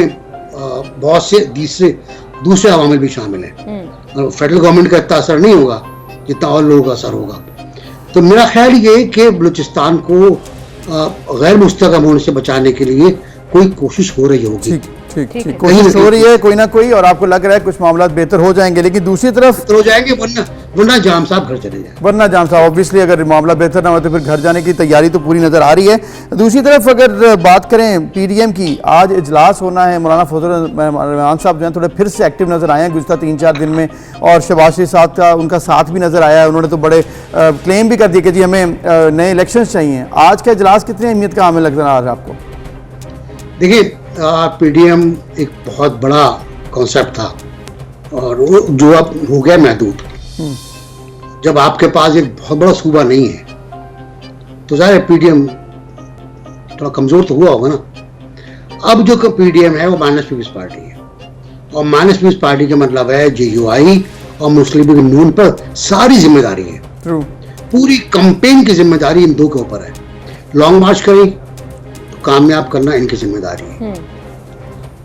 बहुत से दूसरे अवामिल भी शामिल हैं। और फेडरल गवर्नमेंट का इतना असर नहीं होगा जितना और लोगों का असर होगा। तो मेरा ख्याल ये है कि बलूचिस्तान को गैर मुस्तहकम होने से बचाने के लिए कोई कोशिश हो रही होगी। ठीक, कोशिश हो रही है कोई ना कोई, और आपको लग रहा है कुछ मामला बेहतर हो जाएंगे, लेकिन दूसरी तरफ हो जाएंगे, वरना जाम साहब घर चले जाए। वरना जाम साहब ऑब्वियसली अगर मामला बेहतर ना हो तो फिर घर जाने की तैयारी तो पूरी नजर आ रही है। दूसरी तरफ अगर बात करें PDM की, आज इजलास होना है, मौलाना फजल रहमान साहब जो है थोड़े फिर से एक्टिव नजर आए हैं गुज़श्ता 3-4 दिन में, और शहबाज शरीफ साहब का उनका साथ भी नजर आया है। उन्होंने तो बड़े क्लेम भी कर दिए कि जी हमें नए इलेक्शन चाहिए। आज का इजलास कितनी अहमियत का हामिल नजर आ रहा है आपको? देखिए, PDM एक बहुत बड़ा कॉन्सेप्ट था और वो जो अब हो गया महदूद। जब आपके पास एक बहुत बड़ा सूबा नहीं है तो ज़ाहिर है PDM थोड़ा कमजोर तो हुआ होगा ना। अब जो PDM है वो माइनस पीपल्स पार्टी है, और माइनस पीपल्स पार्टी का मतलब है JUI और मुस्लिम लीग नून पर सारी जिम्मेदारी है। पूरी कैंपेन की जिम्मेदारी इन दो के ऊपर है। लॉन्ग मार्च करें तो कामयाब करना इनकी जिम्मेदारी है,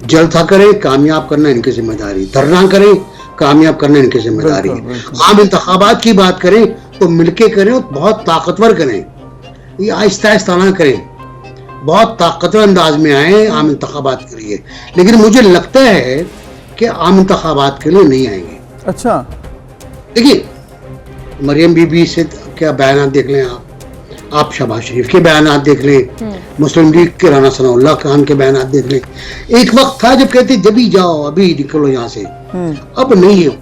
जलसा करें कामयाब करना इनकी जिम्मेदारी, धरना करें कामयाब करना इनकी जिम्मेदारी है। आम इंतखाबात की बात करें तो मिलके करें और बहुत ताकतवर करें, ये आहिस्ता आहिस्ता ना करें, बहुत ताकतवर अंदाज में आए आम इंतखाबात के लिए। लेकिन मुझे लगता है कि आम इंतखाबात के लिए नहीं आएंगे। अच्छा, देखिए, मरियम बीबी से क्या बयान देख लें आप शहबाज शरीफ के बयान देख लें, मुस्लिम लीग के राना सनाउल्लाह खान के बयान देख लें। एक वक्त था जब कहते जब ही जाओ अभी निकलो यहाँ से, अब नहीं हो।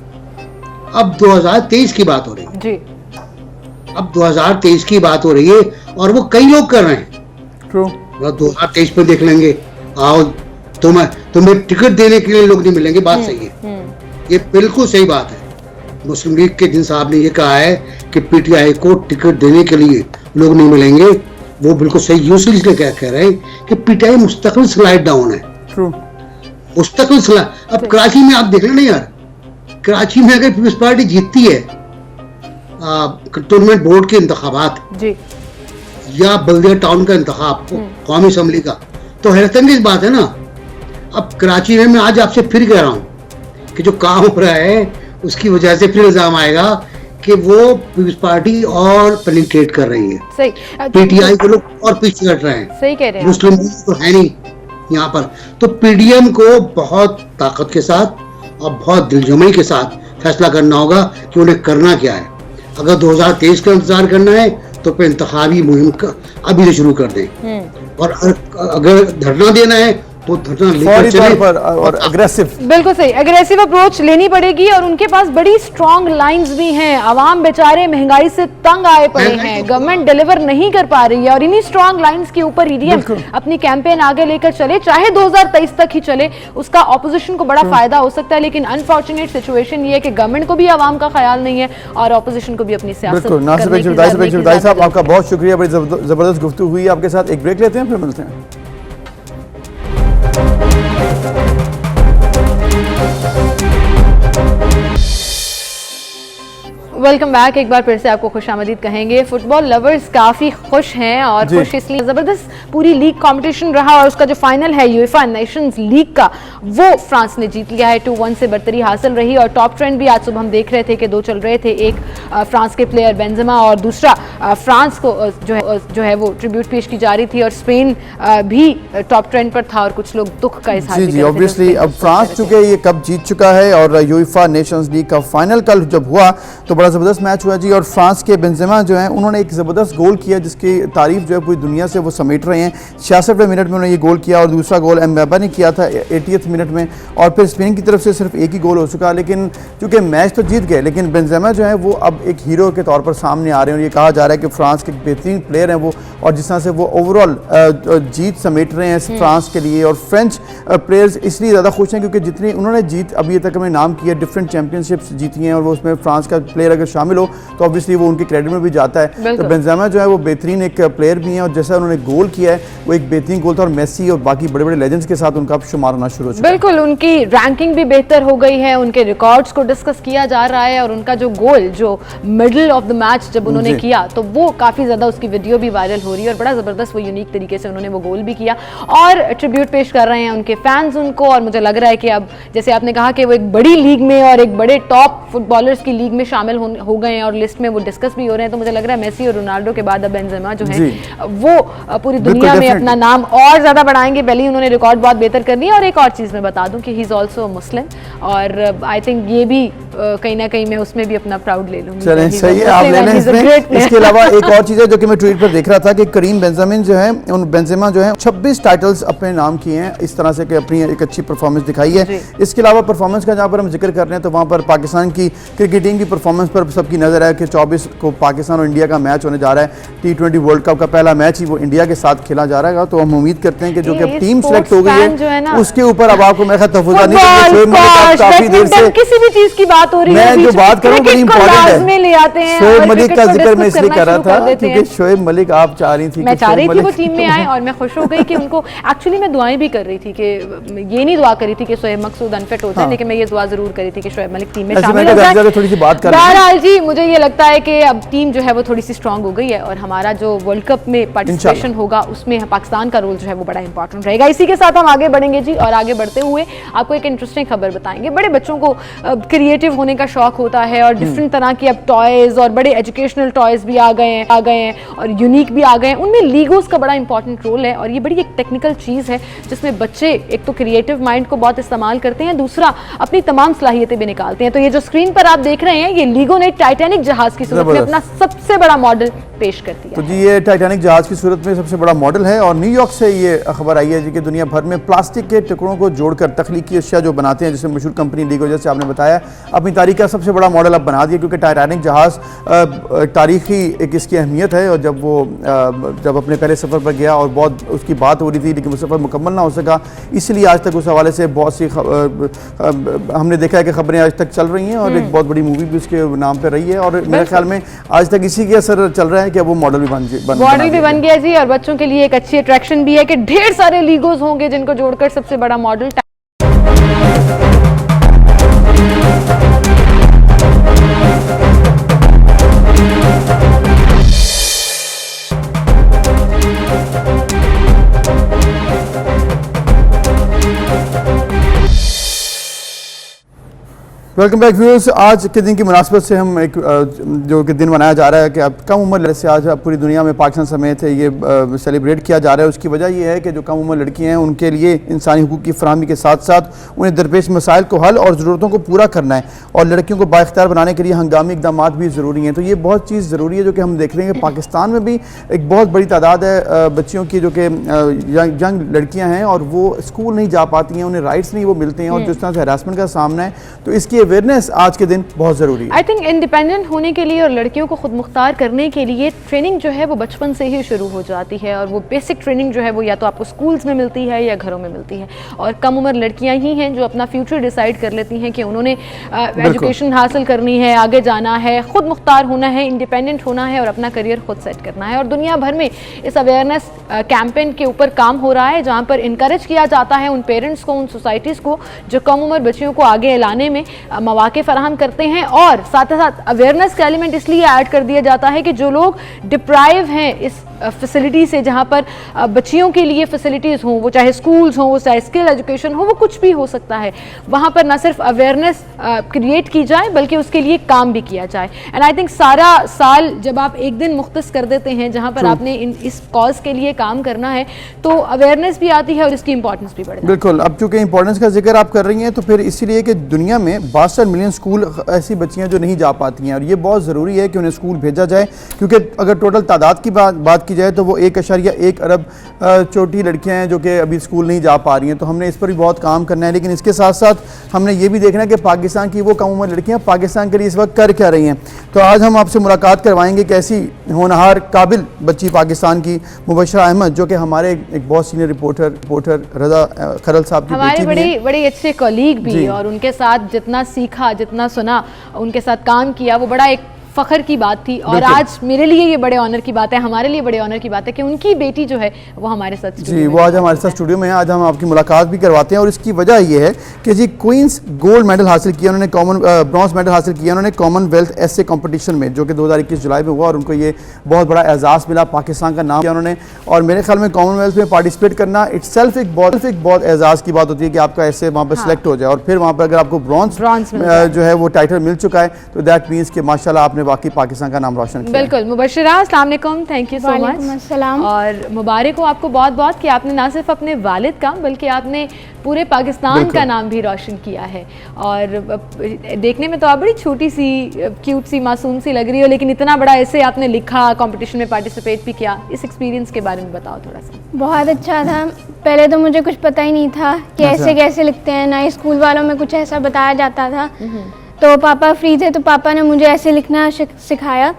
अब 2023 की बात हो रही है जी। अब 2023 की बात हो रही है और वो कई लोग कर रहे हैं। 2023 पे देख लेंगे, आओ तुम्हें टिकट देने के लिए लोग नहीं मिलेंगे, बात सही है, ये बिल्कुल सही बात है। मुस्लिम लीग के जिन साहब ने ये कहा है कि PTI को टिकट देने के लिए लोग नहीं मिलेंगे, वो बिल्कुल सही यूज इसलिए कह रहे हैं कि PTI मुस्तकिल स्लाइड डाउन है, मुस्तकिल स्लाइड। अब कराची में आप देख रहे ना यार, कराची में अगर पीपल्स पार्टी जीतती है कंटोनमेंट बोर्ड के इंतखाबात या बल्दिया टाउन का इंतखाब कौमी असम्बली का, तो हैरतअंगेज बात है ना। अब कराची में मैं आज आपसे फिर कह रहा हूँ कि जो काम हो रहा है उसकी वजह से फिर इल्जाम आएगा कि वो पीपल्स पार्टी और पेनिट्रेट कर रही है। सही। PTI को लोग और पीछे हट रहे हैं। सही कह रहे हैं। मुस्लिम लीग तो है नहीं यहाँ पर। तो PDM को बहुत ताकत के साथ और बहुत दिलजमई के साथ फैसला करना होगा कि उन्हें करना क्या है। अगर 2023 का इंतजार करना है तो फिर इंतखाबी मुहिम का अभी से शुरू कर दें, और अगर धरना देना है तो धरना लेकर चले और अग्रेसिव, बिल्कुल सही, अग्रेसिव अप्रोच लेनी पड़ेगी। और उनके पास बड़ी स्ट्रॉन्ग लाइंस भी हैं। आवाम बेचारे महंगाई से तंग आए पड़े हैं, गवर्नमेंट डिलीवर नहीं कर पा रही है, और इन्हीं स्ट्रॉन्ग लाइंस के ऊपर EDM अपनी कैंपेन आगे लेकर चले, चाहे 2023 तक ही चले, उसका ऑपोजिशन को बड़ा फायदा हो सकता है। लेकिन अनफॉर्चुनेट सिचुएशन ये है कि गवर्नमेंट को भी आवाम का ख्याल नहीं है और ऑपोजिशन को भी अपनी सियासत करने की। साहब आपका बहुत शुक्रिया, बड़ी जबरदस्त गुफ्तगू हुई आपके साथ। एक ब्रेक लेते हैं, फिर मिलते हैं। Welcome back. एक बार फिर से आपको खुशामदीद कहेंगे। फुटबॉल लवर्स काफ़ी खुश हैं और खुश इसलिए ज़बरदस्त पूरी लीग कंपटीशन रहा और उसका जो फाइनल है यूएफा नेशंस लीग का वो फ्रांस ने जीत लिया है। 2-1 से बरतरी हासिल रही और टॉप ट्रेंड भी आज सुबह हम देख रहे थे कि दो चल रहे थे, एक फ्रांस के प्लेयर बेंजेमा और दूसरा फ्रांस को जो है वो ट्रिब्यूट पेश की जा रही थी और स्पेन भी टॉप ट्रेंड पर था और कुछ लोग दुख का इजहार जी ऑब्वियसली अब फ्रांस चूंकि ये कप जीत चुका है और यूएफा नेशंस लीग का फाइनल कल जब हुआ तो बड़ा ज़बरदस्त मैच हुआ जी। और फ्रांस के बेंजेमा जो हैं उन्होंने एक ज़बरदस्त गोल किया जिसकी तारीफ जो है पूरी दुनिया से वो समेट रहे हैं। 66वें मिनट में उन्होंने ये गोल किया और दूसरा गोल एम्बापे ने किया था 80th मिनट में और फिर स्पेन की तरफ से सिर्फ एक ही गोल हो चुका। लेकिन चूंकि मैच तो जीत गए लेकिन बेंजेमा जो है वो अब एक हीरो के तौर पर सामने आ रहे हैं और ये कहा जा रहा है कि फ्रांस के बेहतरीन प्लेयर हैं वो, और जिस तरह से वो ओवरऑल जीत समेट रहे हैं फ्रांस के लिए। और फ्रेंच प्लेयर्स इसलिए ज़्यादा खुश हैं क्योंकि जितनी उन्होंने जीत अभी तक हमें नाम किया, डिफरेंट चैंपियनशिप्स जीती हैं और वो उसमें फ्रांस का प्लेयर अगर शामिल हो तो ऑब्वियसली वो उनके क्रेडिट में भी जाता है। तो बेंजेमा जो है वो बेहतरीन एक प्लेयर भी हैं और जैसा उन्होंने गोल किया है वो एक बेहतरीन गोल था और मेसी और बाकी बड़े बड़े लेजेंड्स के साथ उनका अब शुमार होना शुरू हो चुका है। बिल्कुल, उनकी रैंकिंग भी बेहतर हो गई है, उनके रिकॉर्ड्स को डिस्कस किया जा रहा है और उनका जो गोल जो मिडल ऑफ द मैच जब उन्होंने किया तो वो काफ़ी ज़्यादा उसकी वीडियो भी वायरल हो रही है और बड़ा ज़बरदस्त वो यूनिक तरीके से उन्होंने वो गोल भी किया और ट्रिब्यूट पेश कर रहे हैं उनके फैंस उनको। और मुझे लग रहा है कि अब जैसे आपने कहा कि वो एक बड़ी लीग में और एक बड़े टॉप फुटबॉलर्स की लीग में शामिल हो गए हैं और लिस्ट में वो डिस्कस भी हो रहे हैं, तो मुझे लग रहा है मेसी और रोनाल्डो के बाद अब बेंजेमा जो है वो पूरी दुनिया में अपना नाम और ज़्यादा बढ़ाएंगे। पहले ही उन्होंने रिकॉर्ड बहुत बेहतर कर लिया और एक और चीज़ मैं बता दूं कि ही इज़ ऑल्सो मुस्लिम और आई थिंक ये भी कहीं ना कहीं मैं उसमें भी अपना प्राउड ले लूँगी। चलें सही है, आप ले लें इसमें। इसके अलावा एक और चीज़ है जो कि मैं ट्वीट पर देख रहा था कि करीम बेंजामिन जो है उन बेंजेमा जो है 26 टाइटल्स अपने नाम किए हैं इस तरह से कि अपनी एक अच्छी परफॉर्मेंस दिखाई है। इसके अलावा परफॉर्मेंस का जहाँ पर हम जिक्र कर रहे हैं तो वहाँ पर पाकिस्तान की क्रिकेट टीम की परफॉर्मेंस पर सबकी नज़र है कि 24 को पाकिस्तान और इंडिया का मैच होने जा रहा है। T20 वर्ल्ड कप का पहला मैच ही वो इंडिया के साथ खेला जा रहा है। तो हम उम्मीद करते हैं कि जो कि अब टीम सेलेक्ट हो गई है उसके ऊपर अब आपको मैं तफुजा नहीं काफी देर से किसी भी चीज की बात हो रही है मैं जो बात करूं बड़ी इंपॉर्टेंट है। शोएब मलिक का जिक्र मैं इसलिए कर रहा था क्योंकि शोएब मलिक आप चाह रही थी, मैं चाह रही थी वो टीम में आए और मैं खुश हो गई कि उनको एक्चुअली मैं दुआएं भी कर रही थी कि ये नहीं दुआ करी थी कि शोएब मकसूद अनफिट हो जाए लेकिन मैं ये दुआ जरूर करी थी कि शोएब मलिक टीम में शामिल हो जाए। थोड़ी सी बात कर बहरहाल जी मुझे ये लगता है कि अब टीम जो है वो थोड़ी सी स्ट्रांग हो गई है और हमारा जो वर्ल्ड कप में पार्टिसिपेशन होगा उसमें पाकिस्तान का रोल जो है वो बड़ा इंपॉर्टेंट रहेगा। इसी के साथ हम आगे बढ़ेंगे जी और आगे बढ़ते हुए आपको एक इंटरेस्टिंग खबर बताएंगे। बड़े बच्चों को क्रिएटिव होने का शौक होता है और डिफरेंट तरह की अब टॉयज और बड़े एजुकेशनल टॉयज भी आ गए हैं और यूनिक भी आ गए हैं। उनमें लीगोस का बड़ा इंपॉर्टेंट रोल है और ये बड़ी एक टेक्निकल चीज़ है जिसमें बच्चे एक तो क्रिएटिव माइंड को बहुत इस्तेमाल करते हैं, दूसरा अपनी तमाम सलाहियतें भी निकालते हैं। तो ये जो स्क्रीन पर आप देख रहे हैं ये लीगो ने टाइटैनिक जहाज की सूरत में अपना सबसे बड़ा मॉडल पेश कर दिया। तो जी ये टाइटैनिक जहाज की सूरत में सबसे बड़ा मॉडल है और न्यूयॉर्क से ये खबर आई है जी कि दुनिया भर में प्लास्टिक के टुकड़ों को जोड़कर तख्लीकी अशिया जो बनाते हैं जिसमें मशहूर कंपनी लीगो जैसे आपने बताया अपनी तारीख का सबसे बड़ा मॉडल अब बना दिया क्योंकि टाइटैनिक जहाज तारीखी एक इसकी अहमियत है और जब अपने पहले सफ़र पर गया और बहुत उसकी बात हो रही थी लेकिन वो सफ़र मुकम्मल ना हो सका इसलिए आज तक उस हवाले से बहुत सी हमने देखा है कि खबरें आज तक चल रही हैं और एक बहुत बड़ी मूवी भी उसके नाम पर रही है और मेरे ख्याल में आज तक इसी के असर चल रहा है कि वो मॉडल भी बन गया जी और बच्चों के लिए एक अच्छी अट्रैक्शन भी है कि ढेर सारे लीगोस होंगे जिनको जोड़कर सबसे बड़ा मॉडल वेलकम बैक व्यूअर्स। आज के दिन की मुनासबत से हम एक जो कि दिन मनाया जा रहा है कि अब कम उम्र से आज पूरी दुनिया में पाकिस्तान समेत ये सेलिब्रेट किया जा रहा है। उसकी वजह यह है कि जो कम उम्र लड़कियां हैं उनके लिए इंसानी हुकूक की फराहमी के साथ साथ उन्हें दरपेश मसाइल को हल और ज़रूरतों को पूरा करना है और लड़कियों को बाइख्तियार बनाने के लिए हंगामी इकदाम भी ज़रूरी हैं। तो ये बहुत चीज़ ज़रूरी है जो कि हम देख रहे हैं कि पाकिस्तान में भी एक बहुत बड़ी तादाद है बच्चियों की जो कि यंग लड़कियाँ हैं और वो स्कूल नहीं जा पाती हैं, उन्हें राइट्स नहीं वो मिलते हैं और जिस तरह से हरासमेंट का सामना है तो इसकी अवेयरनेस आज के दिन बहुत जरूरी है। आई थिंक इंडिपेंडेंट होने के लिए और लड़कियों को खुद मुख्तार करने के लिए ट्रेनिंग जो है वो बचपन से ही शुरू हो जाती है और वो बेसिक ट्रेनिंग जो है वो या तो आपको स्कूल्स में मिलती है या घरों में मिलती है और कम उम्र लड़कियां ही हैं जो अपना फ्यूचर डिसाइड कर लेती हैं कि उन्होंने एजुकेशन हासिल करनी है, आगे जाना है, खुद मुख्तार होना है, इंडिपेंडेंट होना है और अपना करियर खुद सेट करना है। और दुनिया भर में इस अवेयरनेस कैंपेन के ऊपर काम हो रहा है जहाँ पर इनकरेज किया जाता है उन पेरेंट्स को, उन सोसाइटीज़ को जो कम उम्र बच्चियों को आगे लाने में मौके फराहम करते हैं, और साथ ही साथ अवेयरनेस का एलिमेंट इसलिए ऐड कर दिया जाता है कि जो लोग डिप्राइव हैं इस फैसिलिटी से, जहाँ पर बच्चियों के लिए फैसिलिटीज़ हों, वो चाहे स्कूल्स हों, वो चाहे स्किल एजुकेशन हो, वो कुछ भी हो सकता है, वहाँ पर ना सिर्फ अवेयरनेस क्रिएट की जाए बल्कि उसके लिए काम भी किया जाए। एंड आई थिंक सारा साल जब आप एक दिन मुख्तस कर देते हैं जहाँ पर आपने इस कॉज के लिए काम करना है, तो अवेयरनेस भी आती है और इसकी इंपॉर्टेंस भी बढ़ जाती है। बिल्कुल, अब चूंकि इंपॉर्टेंस का जिक्र आप कर रही हैं तो फिर इसीलिए कि दुनिया में 62 मिलियन स्कूल ऐसी बच्चियां जो नहीं जा पाती हैं, और ये बहुत ज़रूरी है कि उन्हें स्कूल भेजा जाए, क्योंकि अगर टोटल तादाद की बात की जाए तो वो 1.1 अरब छोटी लड़कियां हैं जो कि अभी स्कूल नहीं जा पा रही हैं। तो हमने इस पर भी बहुत काम करना है, लेकिन इसके साथ साथ हमने ये भी देखना है कि पाकिस्तान की वो कम उम्र लड़कियां पाकिस्तान के लिए इस वक्त कर क्या रही हैं। तो आज हम आपसे मुलाकात करवाएंगे कैसी होनहार काबिल बच्ची पाकिस्तान की मुबशरा अहमद, जो कि हमारे एक बहुत सीनियर रिपोर्टर रजा खरल साहब की हमारे बड़े अच्छे कॉलीग भी, और उनके साथ जितना सीखा, जितना सुना, उनके साथ काम किया, वो बड़ा एक फ़ख्र की बात थी। और आज मेरे लिए ये बड़े ऑनर की बात है, हमारे लिए बड़े ऑनर की बात है कि उनकी बेटी जो है वो हमारे साथ जी, वो आज हमारे साथ स्टूडियो में है। आज हम आपकी मुलाकात भी करवाते हैं, और इसकी वजह ये है कि जी क्वींस गोल्ड मेडल हासिल किया उन्होंने, ब्रॉन्ज मेडल हासिल किया उन्होंने कॉमनवेल्थ ऐसे कंपटीशन में, जो कि 2021 जुलाई में हुआ, और उनको ये बहुत बड़ा एजाज़ मिला, पाकिस्तान का नाम किया उन्होंने। और मेरे ख्याल में कॉमनवेल्थ में पार्टिसिपेट करना इट्सेल्फ एक बहुत एजाज़ की बात होती है कि आपका ऐसे वहाँ पर सिलेक्ट हो जाए, और फिर वहाँ पर अगर आपको ब्रॉन्ज जो है वो टाइटल मिल चुका है, तो दैट मीन्स कि माशाल्लाह आपने वाकई पाकिस्तान का नाम रोशन किया। बिल्कुल। मुबशरा, अस्सलाम वालेकुम, थैंक यू सो मच। और मुबारक हो आपको बहुत बहुत कि आपने ना सिर्फ अपने वालिद का बल्कि आपने पूरे पाकिस्तान का नाम भी रोशन किया है। और देखने में तो आप बड़ी छोटी सी, क्यूट सी, मासूम सी लग रही हो, लेकिन इतना बड़ा ऐसे आपने लिखा, कंपटीशन में पार्टिसिपेट भी किया, इस एक्सपीरियंस के बारे में बताओ थोड़ा सा। बहुत अच्छा था। पहले तो मुझे कुछ पता ही नहीं था कि ऐसे कैसे लिखते हैं, ना ही स्कूल वालों में कुछ ऐसा बताया जाता था। तो पापा फ्री थे तो पापा ने मुझे ऐसे लिखना सिखाया।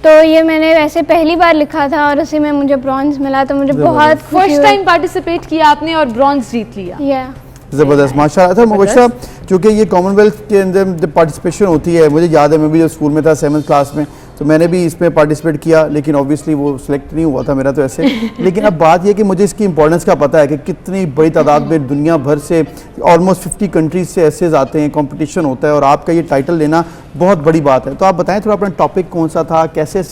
तो ये मैंने वैसे पहली बार लिखा था और उसी में मुझे ब्रॉन्ज मिला, तो मुझे बहुत फर्स्ट टाइम पार्टिसिपेट किया आपने और ब्रॉन्ज जीत लिया। ज़बरदस्त, माशाल्लाह था। मुबशरा, चूँकि ये कॉमनवेल्थ के अंदर जब पार्टिसिपेशन होती है, मुझे याद है मैं भी जब स्कूल में था 7th क्लास में, तो मैंने भी इसमें पार्टिसिपेट किया, लेकिन ऑब्वियसली वो सिलेक्ट नहीं हुआ था मेरा तो ऐसे। लेकिन अब बात यह कि मुझे इसकी इंपॉर्टेंस का पता है कि कितनी बड़ी तादाद में दुनिया भर से ऑलमोस्ट 50 कंट्रीज से ऐसे आते हैं, कंपटीशन होता है, और आपका ये टाइटल लेना बहुत बड़ी बात है। तो आप बताएं थोड़ा अपना टॉपिक कौन सा था, कैसे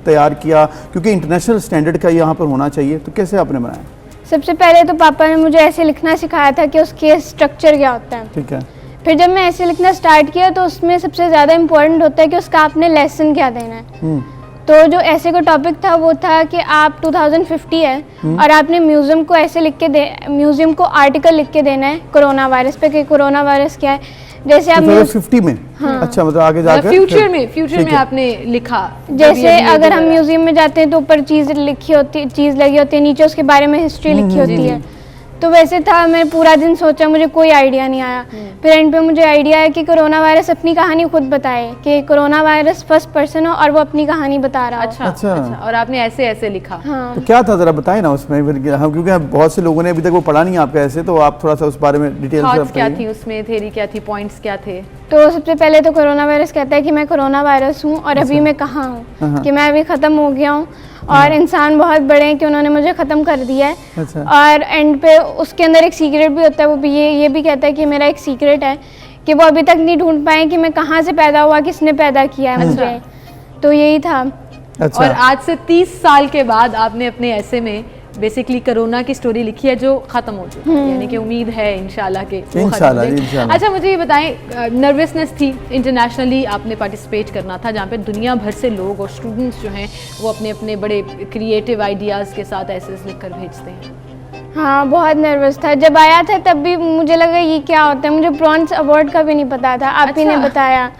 तैयार किया, क्योंकि इंटरनेशनल स्टैंडर्ड का यहाँ पर होना चाहिए, तो कैसे आपने बनाया? सबसे पहले तो पापा ने मुझे ऐसे लिखना सिखाया था कि उसके स्ट्रक्चर क्या होता है। ठीक है। फिर जब मैं ऐसे लिखना स्टार्ट किया तो उसमें सबसे ज़्यादा इम्पोर्टेंट होता है कि उसका आपने लेसन क्या देना है। तो जो ऐसे का टॉपिक था वो था कि आप 2050 है और आपने म्यूजियम को ऐसे लिख के म्यूजियम को आर्टिकल लिख के देना है कोरोना वायरस पे, कि कोरोना वायरस क्या है। जैसे आप 50 में, हाँ। अच्छा, मतलब आगे जाकर फ्यूचर में आपने लिखा। जैसे अगर हम म्यूजियम में जाते हैं तो ऊपर चीज़ लिखी होती, चीज़ लगी होती है, नीचे उसके बारे में हिस्ट्री लिखी होती है। तो वैसे था, मैं पूरा दिन सोचा, मुझे कोई आइडिया नहीं आया। फिर एंड पे मुझे आइडिया है कि कोरोना वायरस अपनी कहानी खुद बताए, कि कोरोना वायरस फर्स्ट पर्सन हो और वो अपनी कहानी बता रहा हो। अच्छा। और आपने ऐसे लिखा। हाँ। तो क्या था जरा बताएं ना उसमें, हम क्योंकि बहुत से लोगों ने अभी तक वो पढ़ा नहीं आपका ऐसे, तो आप थोड़ा सा उस बारे में डिटेल से क्या थी उसमें, थ्योरी क्या थी, पॉइंट्स क्या थे? तो सबसे पहले तो कोरोना वायरस कहता है कि मैं कोरोना वायरस हूँ और अभी मैं कहाँ हूँ, कि मैं अभी ख़त्म हो गया हूँ और इंसान बहुत बड़े हैं कि उन्होंने मुझे ख़त्म कर दिया है। अच्छा। और एंड पे उसके अंदर एक सीक्रेट भी होता है, वो भी ये भी कहता है कि मेरा एक सीक्रेट है कि वो अभी तक नहीं ढूंढ पाए कि मैं कहाँ से पैदा हुआ, किसने पैदा किया है मुझे। तो यही था। अच्छा। और आज से 30 साल के बाद आपने अपने ऐसे में बेसिकली कोरोना की स्टोरी लिखी है जो खत्म हो चुकी है, यानी कि उम्मीद है इंशाल्लाह के वो खत्म हो। अच्छा, मुझे ये बताएं, नर्वसनेस थी, इंटरनेशनली आपने पार्टिसिपेट करना था जहाँ पे दुनिया भर से लोग और स्टूडेंट्स जो हैं वो अपने अपने बड़े क्रिएटिव आइडियाज़ के साथ ऐसे लिख कर भेजते हैं। हाँ, बहुत नर्वस था। जब आया था तब भी मुझे लगा ये क्या होता है, मुझे ब्रॉन्ज अवार्ड का भी नहीं पता था, आप ही ने बताया,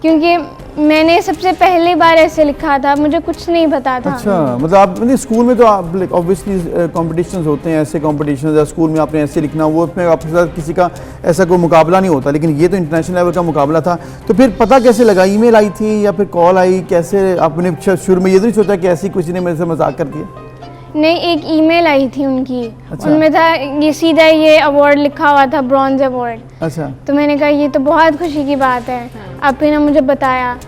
क्योंकि मैंने सबसे पहली बार ऐसे लिखा था, मुझे कुछ नहीं पता था। अच्छा, मतलब आप स्कूल में तो आप ऑब्वियसली कॉम्पिटिशन्स होते हैं, ऐसे कॉम्पिटिशन्स या स्कूल में आपने ऐसे लिखना, वो उसमें आपके साथ किसी का ऐसा कोई मुकाबला नहीं होता, लेकिन ये तो इंटरनेशनल लेवल का मुकाबला था। तो फिर पता कैसे लगा, ईमेल आई थी या फिर कॉल आई, कैसे आपने शुरू में ये नहीं सोचा कि ऐसी किसी ने मेरे से मजाक कर दिया? नहीं, एक ईमेल आई थी उनकी। अच्छा। उनमें था ये सीधा ये अवार्ड लिखा हुआ था, ब्रॉन्ज अवार्ड। अच्छा। तो मैंने कहा ये तो बहुत खुशी की बात है, आप ही ने मुझे बताया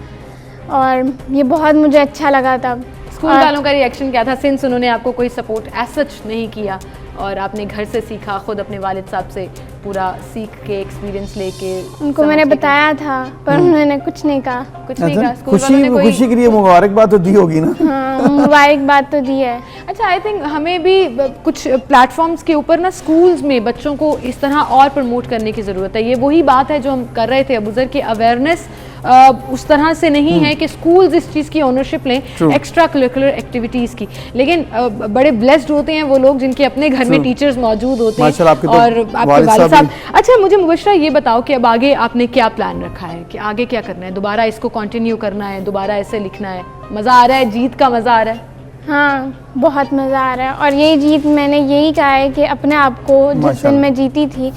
और ये बहुत मुझे अच्छा लगा तब। स्कूल वालों का रिएक्शन क्या था, सिंस उन्होंने आपको कोई सपोर्ट एज सच नहीं किया और आपने घर से सीखा, खुद अपने वालिद साहब से पूरा सीख के एक्सपीरियंस लेके? उनको मैंने बताया था पर उन्होंने कुछ नहीं कहा। कुछ नहीं कहा? स्कूल वालों ने कोई खुशी के लिए मुबारकबाद तो दी होगी ना? हाँ, मुबारकबाद तो दी है। अच्छा, आई थिंक हमें भी कुछ प्लेटफॉर्म्स के ऊपर ना स्कूल्स में बच्चों को इस तरह और प्रमोट करने की ज़रूरत है। ये वही बात है जो हम कर रहे थे अबूज़र, की अवेयरनेस उस तरह से नहीं है कि स्कूल्स इस चीज़ की ओनरशिप लें, एक्स्ट्रा करिकुलर एक्टिविटीज़ की, लेकिन बड़े ब्लेस्ड होते हैं वो लोग जिनके अपने घर में टीचर्स मौजूद होते हैं और आपके वालिद साहब। अच्छा, मुझे मुबशरा ये बताओ कि अब आगे आपने क्या प्लान रखा है, कि आगे क्या करना है? दोबारा इसको कंटिन्यू करना है, दोबारा ऐसे लिखना है? मज़ा आ रहा है, जीत का मज़ा आ रहा है? हाँ, बहुत मज़ा आ रहा है। और यही जीत मैंने यही चाहा है कि अपने आप को जिस दिन मैं जीती थी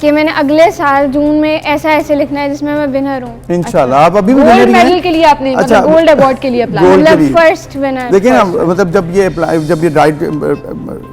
कि मैंने अगले साल जून में ऐसे लिखना है जिसमें मैं विनर हूँ इंशाल्लाह। आप अभी भी गोल्ड मेडल के लिए आपने, अच्छा, मतलब गोल्ड अवार्ड के लिए अप्लाई, मतलब फर्स्ट विनर। देखिए ना, मतलब जब ये राइट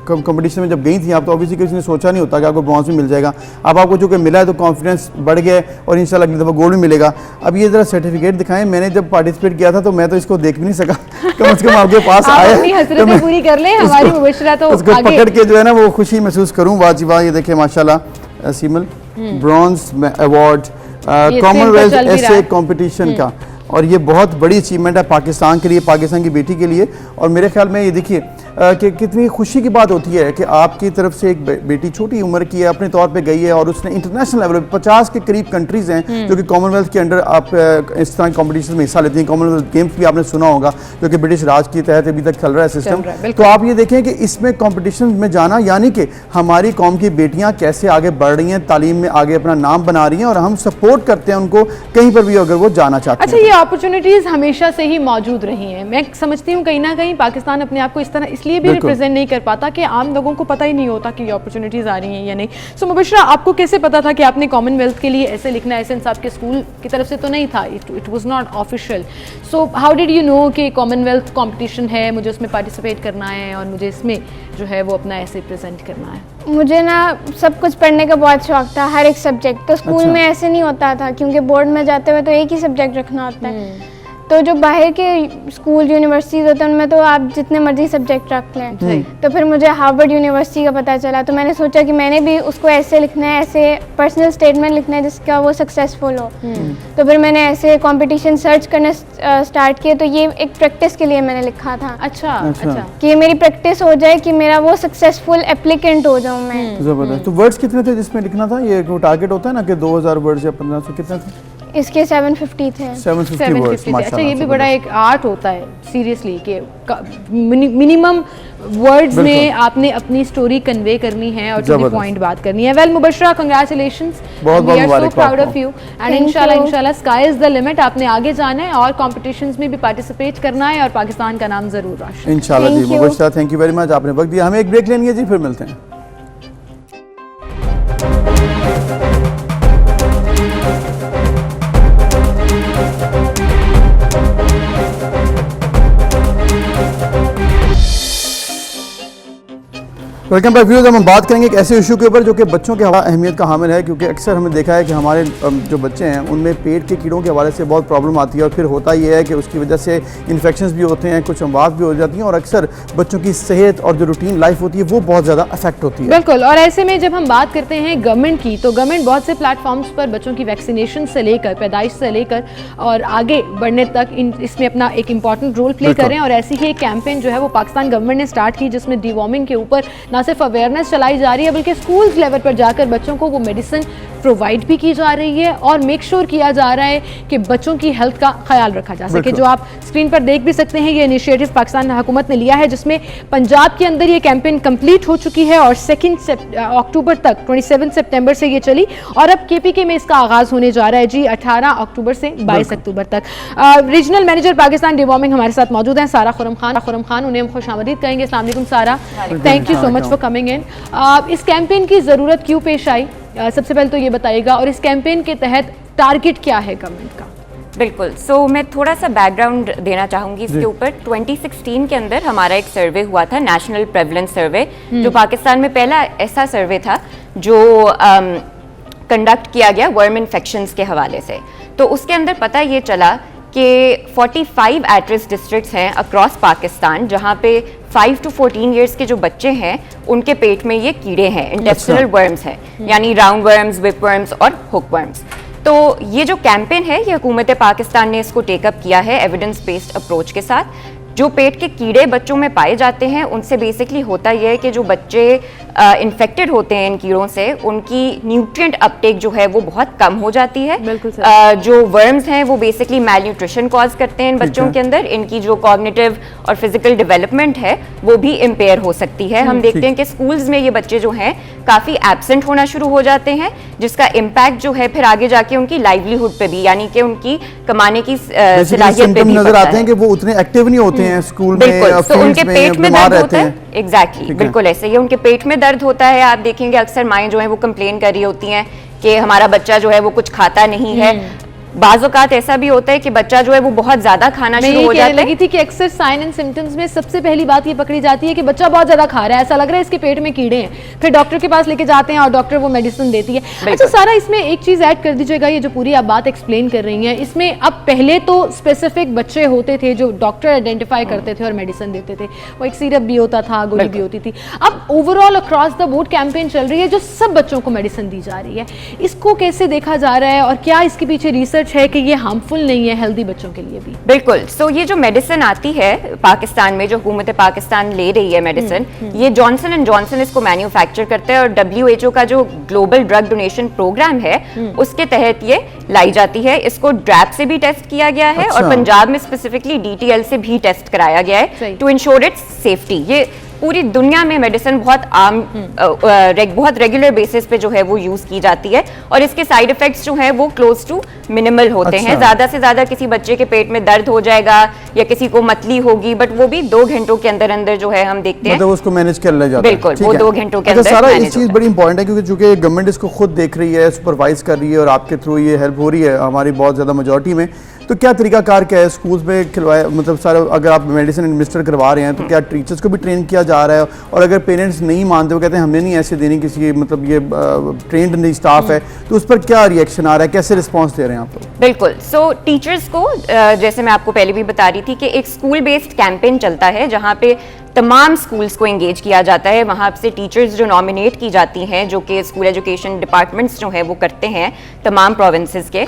कंपटीशन में जब गई थी आप, तो ऑब्वियसली किसी ने सोचा नहीं होता कि आपको ब्रॉन्ज भी मिल जाएगा। अब आपको जो कि मिला है तो कॉन्फिडेंस बढ़ गया है और इंशाल्लाह अगली दफ़ा गोल्ड भी मिलेगा। अब ये ज़रा सर्टिफिकेट दिखाएं। मैंने जब पार्टिसिपेट किया था तो मैं तो इसको देख भी नहीं सका, कम से कम आपके पास आया अपनी हसरतें पूरी कर लें, हमारी मुबशरा तो उसको आगे पकड़ के जो है ना वो खुशी महसूस करूं। वाजिबा, ये देखिए माशाल्लाह सीमल, ब्रॉन्ज अवार्ड कॉमनवेल्थ ऐसे कंपटीशन का, और ये बहुत बड़ी अचीवमेंट है पाकिस्तान के लिए, पाकिस्तान की बेटी के लिए। और मेरे ख्याल में ये देखिए कि कितनी खुशी की बात होती है कि आपकी तरफ से एक बेटी छोटी उम्र की है, अपने तौर पे गई है और उसने इंटरनेशनल लेवल पे 50 के करीब कंट्रीज़ हैं जो कि कॉमनवेल्थ के अंडर आप इस तरह के कॉम्पिटिशन में हिस्सा लेती हैं। कॉमनवेल्थ गेम्स भी आपने सुना होगा जो कि ब्रिटिश राज के तहत अभी तक चल रहा है सिस्टम। तो आप ये देखें कि इसमें कॉम्पिटिशन में जाना, यानी कि हमारी कौम की बेटियाँ कैसे आगे बढ़ रही हैं, तालीम में आगे अपना नाम बना रही हैं, और हम सपोर्ट करते हैं उनको कहीं पर भी अगर वो जाना चाहते हैं। अच्छा, ये अपॉर्चुनिटीज हमेशा से ही मौजूद रही हैं। मैं समझती हूँ कहीं ना कहीं पाकिस्तान अपने आप को इस तरह इसलिए भी रिप्रेजेंट नहीं कर पाता कि आम लोगों को पता ही नहीं होता कि ये अपॉर्चुनिटीज आ रही हैं या नहीं। सो मुबशरा, आपको कैसे पता था कि आपने कॉमनवेल्थ के लिए ऐसे लिखना है? एसेंस आपके स्कूल की तरफ से तो नहीं था, it was not official. So how did you know कि कॉमनवेल्थ कंपटीशन है, मुझे उसमें पार्टिसिपेट करना है और मुझे इसमें जो है वो अपना ऐसे प्रेजेंट करना है? मुझे ना सब कुछ पढ़ने का बहुत शौक था, हर एक सब्जेक्ट। तो स्कूल में ऐसे नहीं होता था क्योंकि बोर्ड में जाते हुए तो एक ही सब्जेक्ट रखना होता है। तो जो बाहर के स्कूल यूनिवर्सिटीज़ होते हैं उनमें तो आप जितने मर्जी सब्जेक्ट रख लें। तो फिर मुझे हार्वर्ड यूनिवर्सिटी का पता चला, तो मैंने सोचा कि मैंने भी उसको ऐसे लिखना है, ऐसे पर्सनल स्टेटमेंट लिखना है जिसका वो सक्सेसफुल हो। तो फिर मैंने ऐसे कंपटीशन सर्च करना स्टार्ट किए। तो ये एक प्रैक्टिस के लिए मैंने लिखा था। अच्छा। कि ये मेरी प्रैक्टिस हो जाए कि मेरा वो सक्सेसफुल एप्लीकेंट हो जाऊँ मैं। जबरदस्त। तो वर्ड्स कितने थे जिसमें लिखना था? ये टारगेट होता है ना कि 2000 वर्ड्स या 1500, कितने थे? इसके 750 थे। 750 वर्ड्स। अच्छा, ये भी बड़ा एक आर्ट होता है सीरियसली कि मिनिमम वर्ड्स में आपने अपनी स्टोरी कन्वे करनी है और टू द पॉइंट बात करनी है। Well Mubashra, congratulations, we are so proud of you and इंशाल्लाह स्काई इज द लिमिट। आपने आगे जाना है और कॉम्पिटिशन्स में भी पार्टिसिपेट करना है और पाकिस्तान का नाम जरूर रोशन इंशाल्लाह। जी Mubashra, thank you very much, आपने वक्त दिया। हमें एक ब्रेक लेनी है जी, फिर मिलते हैं। Welcome back viewers. हम बात करेंगे एक ऐसे इशू के ऊपर जो कि बच्चों के अहमियत का हामिल है, क्योंकि अक्सर हमने देखा है कि हमारे जो बच्चे हैं उनमें पेट के कीड़ों के हवाले से बहुत प्रॉब्लम आती है, और फिर होता ये है कि उसकी वजह से इन्फेक्शंस भी होते हैं, कुछ अमवात भी हो जाती हैं, और अक्सर बच्चों की सेहत और जो रूटीन लाइफ होती है वो बहुत ज़्यादा अफेक्ट होती है। बिल्कुल। और ऐसे में जब हम बात करते हैं गवर्नमेंट की, तो गवर्नमेंट बहुत से प्लेटफॉर्म्स पर बच्चों की वैक्सीनेशन से लेकर, पैदाइश से लेकर और आगे बढ़ने तक इसमें अपना एक इंपॉर्टेंट रोल प्ले कर रहे हैं। और ऐसी ही एक कैंपेन जो है वो पाकिस्तान गवर्नमेंट ने स्टार्ट की, जिसमें डिवॉर्मिंग के ऊपर ना सिर्फ अवेयरनेस चलाई जा रही है बल्कि स्कूल्स लेवल पर जाकर बच्चों को वो मेडिसिन प्रोवाइड भी की जा रही है और मेक श्योर किया जा रहा है कि बच्चों की हेल्थ का ख्याल रखा जा सके। जो आप स्क्रीन पर देख भी सकते हैं, ये इनिशिएटिव पाकिस्तान हुकूमत ने लिया है, जिसमें पंजाब के अंदर ये कैंपेन कंप्लीट हो चुकी है और 2 अक्टूबर तक, 27 सितंबर से ये चली, और अब केपीके में इसका आगाज होने जा रहा है जी 18 अक्टूबर से 22 अक्टूबर तक। रीजनल मैनेजर पाकिस्तान डिवॉर्मिंग हमारे साथ मौजूद हैं, सारा खुरम खान, उन्हें हम खुशामदीद कहेंगे। अस्सलाम वालेकुम सारा, thank you so much for coming in. इस कैंपेन की ज़रूरत क्यों पेश आई, सबसे पहले तो ये बताइएगा, और इस कैंपेन के तहत टारगेट क्या है गवर्नमेंट का? बिल्कुल। सो मैं थोड़ा सा बैकग्राउंड देना चाहूँगी इसके ऊपर। 2016 के अंदर हमारा एक सर्वे हुआ था, नेशनल प्रेवलेंस सर्वे, जो पाकिस्तान में पहला ऐसा सर्वे था जो कंडक्ट किया गया वर्म इन्फेक्शंस के हवाले से। तो उसके अंदर पता ये चला कि 45 एट रिस्क डिस्ट्रिक्ट्स हैं अक्रॉस पाकिस्तान जहाँ पे 5 to 14 ईयर्स के जो बच्चे हैं उनके पेट में ये कीड़े हैं, इंटेस्टिनल वर्म्स हैं, यानी राउंड वर्म्स, विप वर्म्स और हुक वर्म्स। तो ये जो कैंपेन है ये हुकूमत पाकिस्तान ने इसको टेकअप किया है एविडेंस बेस्ड अप्रोच के साथ। जो पेट के कीड़े बच्चों में पाए जाते हैं उनसे बेसिकली होता यह है कि जो बच्चे इन्फेक्टेड होते हैं इन कीड़ों से उनकी न्यूट्रिएंट अपटेक जो है वो बहुत कम हो जाती है। जो वर्म्स हैं वो बेसिकली मैल न्यूट्रिशन कॉज करते हैं इन बच्चों के अंदर, इनकी जो कॉग्निटिव और फिजिकल डेवलपमेंट है वो भी इम्पेयर हो सकती है। हम देखते हैं कि स्कूल्स में ये बच्चे जो हैं काफ़ी एब्सेंट होना शुरू हो जाते हैं, जिसका इम्पैक्ट जो है फिर आगे जाके उनकी लाइवलीहुड पे भी, यानी कि उनकी कमाने की सलाहियत पे भी नजर आते हैं कि वो उतने एक्टिव नहीं होते हैं स्कूल में, तो उनके पेट में दर्द होता है। एग्जैक्टली, बिल्कुल ऐसे ही उनके पेट में दर्द होता है। आप देखेंगे अक्सर माएँ जो है वो कंप्लेन कर रही होती हैं कि हमारा बच्चा जो है वो कुछ खाता नहीं है। बाज़ औक़ात ऐसा भी होता है कि बच्चा जो है वो बहुत ज्यादा खाना शुरू हो जाता है। लगी थी कि अक्सर साइन एंड सिम्टम्स में सबसे पहली बात ये पकड़ी जाती है कि बच्चा बहुत ज्यादा खा रहा है, ऐसा लग रहा है इसके पेट में कीड़े हैं, फिर डॉक्टर के पास लेके जाते हैं और डॉक्टर वो मेडिसिन देती है। अच्छा सारा, इसमें एक चीज ऐड कर दीजिएगा, ये जो पूरी आप बात एक्सप्लेन कर रही हैं इसमें अब पहले तो स्पेसिफिक बच्चे होते थे जो डॉक्टर आइडेंटिफाई करते थे और मेडिसिन देते थे, वो एक सिरप भी होता था, गोली भी होती थी। अब overall across the board campaign चल रही है जो सब बच्चों को मेडिसिन दी जा रही है, इसको कैसे देखा जा रहा है और क्या इसके पीछे रिसर्च है कि ये फुल नहीं है हेल्दी बच्चों के लिए भी? बिल्कुल। सो ये जो मेडिसिन आती है पाकिस्तान में, जो हुकूमत पाकिस्तान ले रही है मेडिसिन, ये जॉनसन एंड जॉनसन इसको मैन्युफैक्चर करते हैं और WHO का जो ग्लोबल ड्रग डोनेशन प्रोग्राम है उसके तहत ये लाई जाती है। इसको ड्रैप से भी टेस्ट किया गया है और पंजाब में स्पेसिफिकली DTL से भी टेस्ट कराया गया है टू इंश्योर इट्स सेफ्टी। ये पूरी दुनिया में मेडिसिन बहुत आम बहुत रेगुलर बेसिस पे जो है वो यूज की जाती है और इसके साइड इफेक्ट्स जो हैं वो क्लोज टू मिनिमल होते हैं। ज्यादा से ज्यादा किसी बच्चे के पेट में दर्द हो जाएगा या किसी को मतली होगी, बट वो भी 2 घंटों के अंदर अंदर जो है हम देखते हैं मतलब उसको मैनेज कर लिया जाता है। बिल्कुल, वो 2 घंटों के अंदर सारा इस चीज बड़ी इंपॉर्टेंट है क्योंकि चूंकि गवर्नमेंट इसको खुद देख रही है, सुपरवाइज कर रही है और आपके थ्रू ये हेल्प हो रही है हमारी बहुत ज्यादा मेजॉरिटी में। तो क्या तरीकाकार क्या है स्कूल्स में खिलवाया, मतलब सारा अगर आप मेडिसिन एडमिनिस्टर करवा रहे हैं तो क्या टीचर्स को भी ट्रेन किया जा रहा है? और अगर पेरेंट्स नहीं मानते, वो कहते हैं हमने नहीं ऐसे देनी, किसी मतलब ये ट्रेंड नहीं स्टाफ है, तो उस पर क्या रिएक्शन आ रहा है, कैसे रिस्पॉन्स दे रहे हैं आप लोग? बिल्कुल। सो टीचर्स को जैसे मैं आपको पहले भी बता रही थी कि एक स्कूल बेस्ड कैंपेन चलता है जहाँ पे तमाम स्कूल्स को एंगेज किया जाता है। वहाँ से टीचर्स जो नॉमिनेट की जाती हैं, जो कि स्कूल एजुकेशन डिपार्टमेंट्स जो है वो करते हैं तमाम प्रोविंसेस के,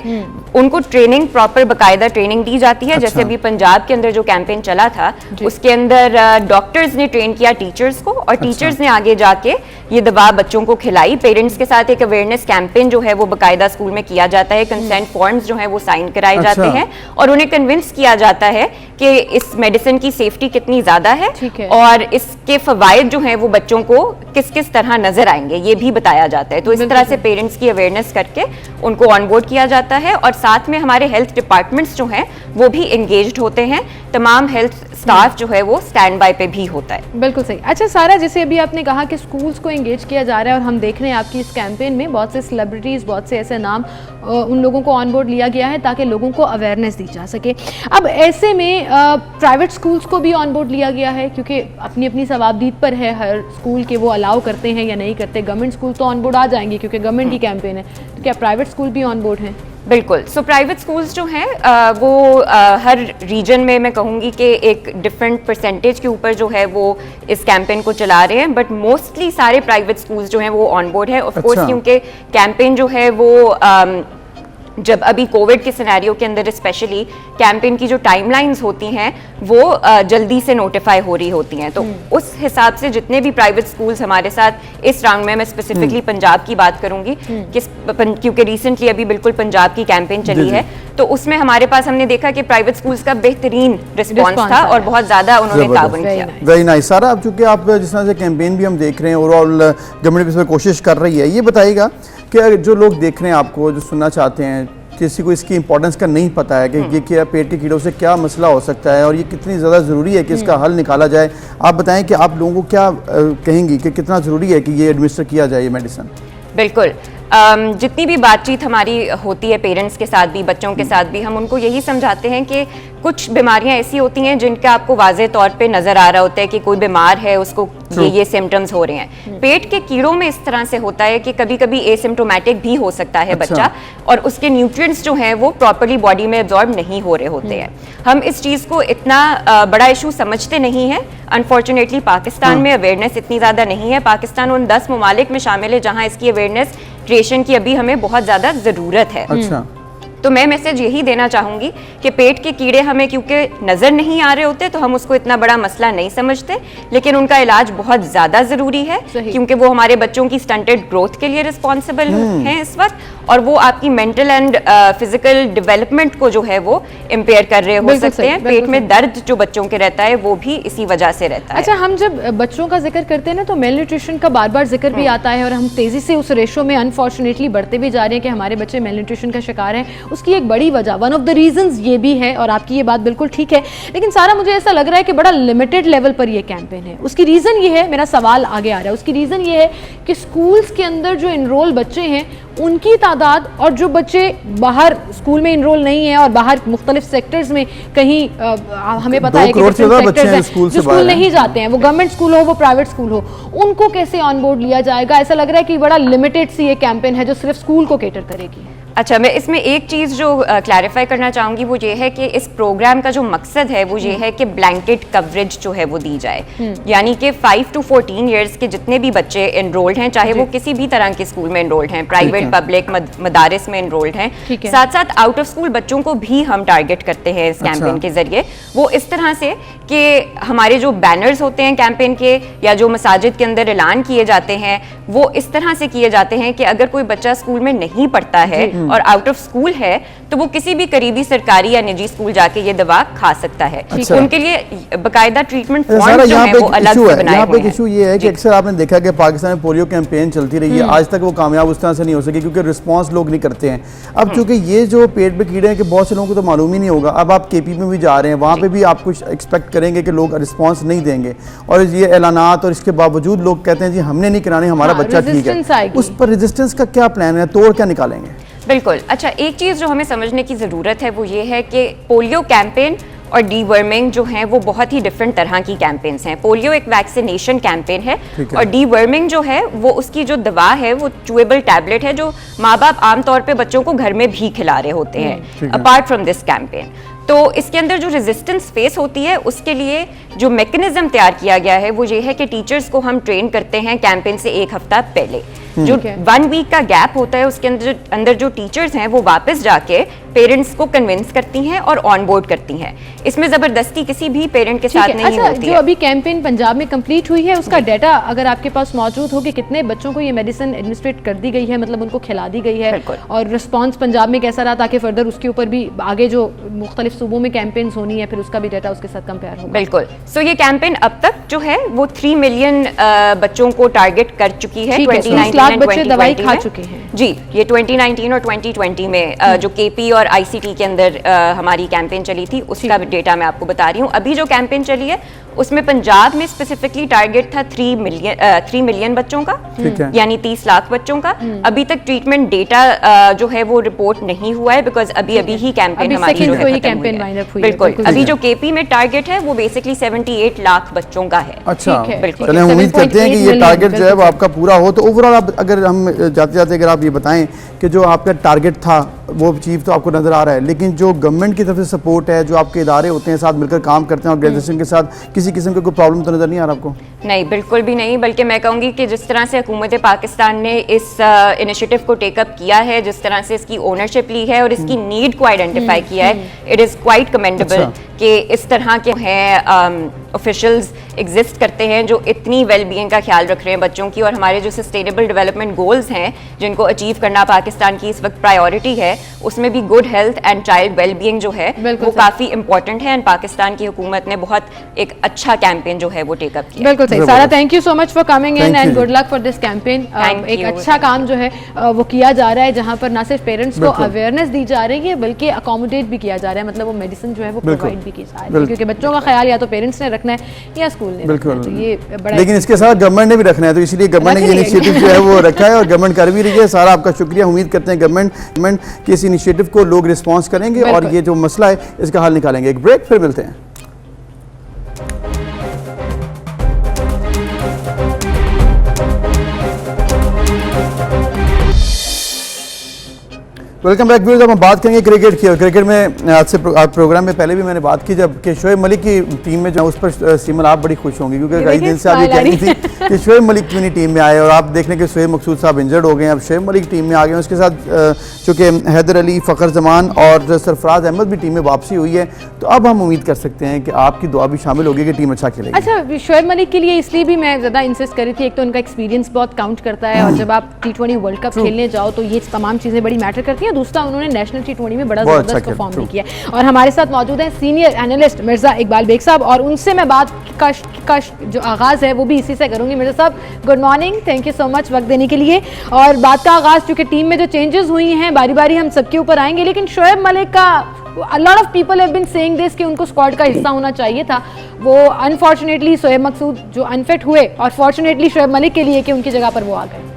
उनको ट्रेनिंग, प्रॉपर बाकायदा ट्रेनिंग दी जाती है। जैसे अभी पंजाब के अंदर जो कैंपेन चला था उसके अंदर डॉक्टर्स ने ट्रेन किया टीचर्स को और टीचर्स ने आगे जाके ये दवा बच्चों को खिलाई। पेरेंट्स के साथ एक अवेयरनेस कैंपेन जो है वो बाकायदा स्कूल में किया जाता है, कंसेंट फॉर्म्स जो है वो साइन कराए जाते हैं और उन्हें कन्विंस किया जाता है कि इस मेडिसिन की सेफ्टी कितनी ज्यादा है और इसके फवायद जो हैं वो बच्चों को किस किस तरह नजर आएंगे ये भी बताया जाता है। तो इस तरह से पेरेंट्स की अवेयरनेस करके उनको ऑनबोर्ड किया जाता है और साथ में हमारे हेल्थ डिपार्टमेंट्स जो हैं वो भी एंगेज्ड होते हैं। तमाम हेल्थ स्टाफ जो है वो स्टैंड बाय पे भी होता है। बिल्कुल सही। अच्छा सारा, जैसे अभी आपने कहा कि स्कूल्स को एंगेज किया जा रहा है और हम देख रहे हैं आपकी इस कैंपेन में बहुत से सेलिब्रिटीज़, बहुत से ऐसे नाम, उन लोगों को ऑन बोर्ड लिया गया है ताकि लोगों को अवेयरनेस दी जा सके। अब ऐसे में प्राइवेट स्कूल्स को भी ऑन बोर्ड लिया गया है क्योंकि अपनी अपनी सवाबदीद पर है हर स्कूल के वो अलाउ करते हैं या नहीं करते। गवर्नमेंट स्कूल तो ऑन बोर्ड आ जाएंगे क्योंकि गवर्नमेंट की कैंपेन है, तो क्या प्राइवेट स्कूल भी ऑन बोर्ड हैं? बिल्कुल। सो प्राइवेट स्कूल्स जो हैं वो हर रीजन में मैं कहूँगी कि एक डिफरेंट परसेंटेज के ऊपर जो है वो इस कैंपेन को चला रहे हैं, बट मोस्टली सारे प्राइवेट स्कूल्स जो हैं वो ऑन बोर्ड है। ऑफ कोर्स क्योंकि कैंपेन जो है वो जब अभी कोविड के सिनेरियो के अंदर स्पेशली कैंपेन की जो टाइमलाइंस होती हैं वो जल्दी से नोटिफाई हो रही होती हैं, तो उस हिसाब से जितने भी प्राइवेट स्कूल्स हमारे साथ इस राउंड में, मैं स्पेसिफिकली पंजाब की बात करूंगी क्योंकि रिसेंटली अभी बिल्कुल पंजाब की कैंपेन चली है, तो उसमें हमारे पास हमने देखा कि प्राइवेट स्कूल्स का बेहतरीन रिस्पॉन्स था और बहुत ज्यादा उन्होंने ताउन किया। Very nice. सारा, अब चूंकि आप जिस तरह से कैंपेन भी हम देख रहे हैं, ओवरऑल गवर्नमेंट इसमें कोशिश कर रही है, ये बताइएगा कि जो लोग देख रहे हैं आपको, जो सुनना चाहते हैं, किसी को इसकी इंपॉर्टेंस का नहीं पता है कि ये क्या पेट के कीड़ों से क्या मसला हो सकता है और ये कितनी ज़्यादा ज़रूरी है कि इसका हल निकाला जाए, आप बताएं कि आप लोगों को क्या कहेंगी कि कितना ज़रूरी है कि ये एडमिनिस्टर किया जाए ये मेडिसिन? बिल्कुल। जितनी भी बातचीत हमारी होती है पेरेंट्स के साथ भी, बच्चों के साथ भी, हम उनको यही समझाते हैं कि कुछ बीमारियां ऐसी होती हैं जिनका आपको वाज़े तौर पे नजर आ रहा होता है कि कोई बीमार है, उसको ये सिम्टम्स हो रहे हैं। पेट के कीड़ों में इस तरह से होता है कि कभी कभी एसिम्प्टोमेटिक भी हो सकता है बच्चा, और उसके न्यूट्रिएंट्स जो हैं वो प्रॉपर्ली बॉडी में एब्जॉर्ब नहीं हो रहे होते हैं। हम इस चीज़ को इतना बड़ा इशू समझते नहीं है। अनफॉर्चुनेटली पाकिस्तान में अवेयरनेस इतनी ज़्यादा नहीं है। पाकिस्तान उन 10 ममालिक में शामिल है जहाँ इसकी अवेयरनेस क्रिएशन की अभी हमें बहुत ज़्यादा ज़रूरत है। अच्छा। तो मैं मैसेज यही देना चाहूंगी कि पेट के कीड़े हमें क्योंकि नजर नहीं आ रहे होते तो हम उसको इतना बड़ा मसला नहीं समझते, लेकिन उनका इलाज बहुत ज्यादा जरूरी है क्योंकि वो हमारे बच्चों की स्टंटेड ग्रोथ के लिए रिस्पॉन्सिबल हैं इस वक्त, और वो आपकी मेंटल एंड फिजिकल डेवलपमेंट को जो है वो इम्पेयर कर रहे हो सकते हैं। पेट में दर्द जो बच्चों के रहता है वो भी इसी वजह से रहता है। अच्छा, हम जब बच्चों का जिक्र करते हैं ना तो मेल न्यूट्रिशन का बार बार जिक्र भी आता है, और हम तेजी से उस रेशो में अनफॉर्चुनेटली बढ़ते भी जा रहे हैं कि हमारे बच्चे मेल न्यूट्रिशन का शिकार हैं। उसकी एक बड़ी वजह, वन ऑफ द रीजंस ये भी है, और आपकी ये बात बिल्कुल ठीक है, लेकिन सारा मुझे ऐसा लग रहा है कि बड़ा लिमिटेड लेवल पर ये कैंपेन है। उसकी रीजन ये है, मेरा सवाल आगे आ रहा है, उसकी रीजन ये है कि स्कूल्स के अंदर जो इनरोल बच्चे हैं उनकी तादाद और जो बच्चे बाहर स्कूल में इनरोल नहीं है और बाहर मुख्तलिफ सेक्टर्स में कहीं हमें पता है कि जो स्कूल नहीं जाते हैं, वो गवर्नमेंट स्कूल हो वो प्राइवेट स्कूल हो, उनको कैसे ऑन बोर्ड लिया जाएगा? ऐसा लग रहा है कि बड़ा लिमिटेड सी ये कैंपेन है जो सिर्फ स्कूल को केटर करेगी। अच्छा, मैं इसमें एक चीज़ जो क्लैरिफाई करना चाहूँगी वो ये है कि इस प्रोग्राम का जो मकसद है वो ये है कि ब्लैंकेट कवरेज जो है वो दी जाए, यानी कि 5 to 14 ईयर्स के जितने भी बच्चे इनरोल्ड हैं, चाहे वो किसी भी तरह के स्कूल में इनरोल्ड हैं, प्राइवेट पब्लिक मदारिस में इनरोल्ड हैं, साथ साथ आउट ऑफ स्कूल बच्चों को भी हम टारगेट करते हैं इस कैंपेन के जरिए। वो इस तरह से कि हमारे जो बैनर्स होते हैं कैंपेन के या जो मसाजिद के अंदर ऐलान किए जाते हैं वो इस तरह से किए जाते हैं कि अगर कोई बच्चा स्कूल में नहीं पढ़ता है और आउट ऑफ स्कूल है तो वो किसी भी करीबी सरकारी या निजी स्कूल जाके ये दवा खा सकता है। उनके लिए बकायदा ट्रीटमेंट फॉर्म जो है वो अलग से बनाए हुए हैं। एक इशू ये है कि अक्सर आपने देखा कि पाकिस्तान में पोलियो कैंपेन चलती रही है, आज तक वो कामयाब उस तरह से नहीं हो सकी क्योंकि रिस्पांस लोग नहीं करते हैं। अब चूंकि ये जो पेट पे कीड़े हैं कि बहुत से लोगों को तो मालूम ही नहीं होगा, अब आप केपी में भी जा रहे हैं, वहाँ पे भी आप कुछ एक्सपेक्ट करेंगे कि लोग रिस्पांस नहीं देंगे, और ये ऐलानात और इसके बावजूद लोग कहते हैं जी हमने नहीं करानी, हमारा बच्चा ठीक है, उस पर रेजिस्टेंस का क्या प्लान है, तोड़ क्या निकालेंगे? बिल्कुल। अच्छा, एक चीज़ जो हमें समझने की ज़रूरत है वो ये है कि पोलियो कैंपेन और डीवर्मिंग जो है वो बहुत ही डिफरेंट तरह की कैंपेन्स हैं। पोलियो एक वैक्सीनेशन कैंपेन है और डीवर्मिंग जो है वो उसकी जो दवा है वो चूएबल टैबलेट है जो माँ बाप आमतौर पे बच्चों को घर में भी खिला रहे होते हैं अपार्ट फ्रॉम दिस कैंपेन। तो इसके अंदर जो रेजिस्टेंस फेस होती है उसके लिए जो मैकेनिज्म तैयार किया गया है वो ये है कि टीचर्स को हम ट्रेन करते हैं कैंपेन से 1 हफ्ता पहले। जो 1 वीक का गैप होता है उसके अंदर जो टीचर्स हैं वो वापस जाके पेरेंट्स को कन्विंस करती हैं और ऑन बोर्ड करती हैं। इसमें जबरदस्ती किसी भी पेरेंट के साथ नहीं होती है। जो अभी कैंपेन पंजाब में कंप्लीट हुई है उसका डाटा अगर आपके पास मौजूद हो कि कितने बच्चों को ये मेडिसिन एडमिनिस्ट्रेट कर दी गई है, मतलब उनको खिला दी गई है, और रिस्पॉन्स पंजाब में कैसा रहा, ताकि फर्दर उसके ऊपर भी आगे जो मुख्तलिफ सूबों में कैंपेन्स होनी है फिर उसका भी डाटा उसके साथ कंपेयर होगा। बिल्कुल। सो ये कैंपेन अब तक जो है वो 3 मिलियन बच्चों को टारगेट कर चुकी है। 20 लाख बच्चे दवाई खा चुके हैं जी। ये 2019 और 2020 में जो केपी और आईसीटी के अंदर हमारी कैंपेन चली थी उसका डेटा मैं आपको बता रही हूँ। अभी जो कैंपेन चली है उसमें पंजाब में स्पेसिफिकली टारगेट था 3 मिलियन बच्चों का, यानी 30 लाख बच्चों का। अभी तक ट्रीटमेंट डेटा जो है वो रिपोर्ट नहीं हुआ है बिकॉज अभी ही कैंपेन हमारी जो है खत्म हुई है। बिल्कुल। अभी जो केपी में टारगेट है वो बेसिकली 78 लाख बच्चों का है। अच्छा, चलिए हम उम्मीद करते हैं कि ये टारगेट जो है वो आपका पूरा हो। तो ओवरऑल आप अगर हम जाते जाते अगर आप ये बताएं कि जो आपका टारगेट था वो अचीव तो आपको नजर आ रहा है, लेकिन जो गवर्नमेंट की तरफ से सपोर्ट है, जो आपके इदारे होते हैं साथ मिलकर काम करते हैं ऑर्गेनाइजेशन के साथ, किसी किस्म का कोई प्रॉब्लम तो नजर नहीं आ रहा आपको? नहीं, बिल्कुल भी नहीं। बल्कि मैं कहूँगी कि जिस तरह से हुकूमत पाकिस्तान ने इस इनिशिएटिव को टेकअप किया है, जिस तरह से इसकी ओनरशिप ली है और इसकी नीड को आइडेंटिफाई किया है, इट इज़ क्वाइट कमेंडेबल कि इस तरह के हैं ऑफिशियल्स एग्जिस्ट करते हैं जो इतनी वेल बीइंग का ख्याल रख रहे हैं बच्चों की। और हमारे जो सस्टेनेबल डेवलपमेंट गोल्स हैं जिनको अचीव करना पाकिस्तान की इस वक्त प्रायोरिटी है, उसमें भी good health and child well being जो है वो काफ़ी इंपॉर्टेंट है। एंड पाकिस्तान की हुकूमत ने बहुत एक अच्छा कैंपेन जो है वो टेकअप किया। बिल्कुल सही। सारा, thank you so much for coming in and good luck for this campaign. एक अच्छा काम जो है वो किया जा रहा है जहाँ पर ना सिर्फ पेरेंट्स को अवेयरनेस दी जा रही है बल्कि अकोमोडेट भी किया जा रहा है, मतलब वो मेडिसिन जो है वो प्रोवाइड भी की जा रही है, क्योंकि बच्चों का ख्याल या तो पेरेंट्स ने रखना है या स्कूल ने। बिल्कुल। तो ये बड़ा, लेकिन इसके साथ गवर्नमेंट ने भी रखना है, तो इसलिए गवर्नमेंट ने ये इनिशिएटिव जो है वो रखा है और गवर्नमेंट कर भी रही है। सारा आपका शुक्रिया। उम्मीद करते हैं गवर्नमेंट कि इस इनिशिएटिव को लोग रिस्पॉन्स करेंगे और ये जो मसला है इसका हल निकालेंगे। एक ब्रेक, फिर मिलते हैं। Welcome back viewers. अब हम बात करेंगे क्रिकेट की, और क्रिकेट में आज से प्रोग्राम में पहले भी मैंने बात की जब कि शोएब मलिक की टीम में जो उस पर सिमल आप बड़ी खुश होंगी क्योंकि कई दिन से आप ये कह रही थी कि शोएब मलिक क्यों नहीं टीम में आए, और आप देख लें कि शोएब मकसूद साहब इंजर्ड हो गए, अब शोएब मलिक टीम में आ गए। उसके साथ चूँकि हैदर अली, फ़खर जमान और सरफराज अहमद भी टीम में वापसी हुई है, तो अब हम उम्मीद कर सकते हैं कि आपकी दुआ भी शामिल होगी कि टीम अच्छा खेलेगी। अच्छा, शोएब मलिक के लिए इसलिए भी मैं ज़्यादा इंसिस्ट कर रही थी, एक तो उनका एक्सपीरियंस बहुत काउंट करता है, और जब आप T20 वर्ल्ड कप खेलने जाओ तो ये तमाम चीज़ें बड़ी मैटर करती हैं। दूसरा, उन्होंने नेशनल T20 में बड़ा जबरदस्त परफॉर्म भी किया। और हमारे साथ मौजूद हैं सीनियर एनालिस्ट मिर्जा इकबाल बेग साहब, और उनसे मैं बात का जो आगाज़ है वो भी इसी से करूंगी। मिर्जा साहब, good morning, thank you so much वक्त देने के लिए। और बात का आगाज़, चूँकि टीम में जो चेंजेस हुई हैं बारी बारी हम सबके ऊपर आएंगे, लेकिन शोएब मलिक का a lot of people have been saying this कि उनको स्क्वाड का हिस्सा होना चाहिए था। वो अनफॉर्चुनेटली शोएब मकसूद जो अनफिट हुए, और फॉर्चुनेटली शोएब मलिक के लिए कि उनकी जगह पर वो आ गए।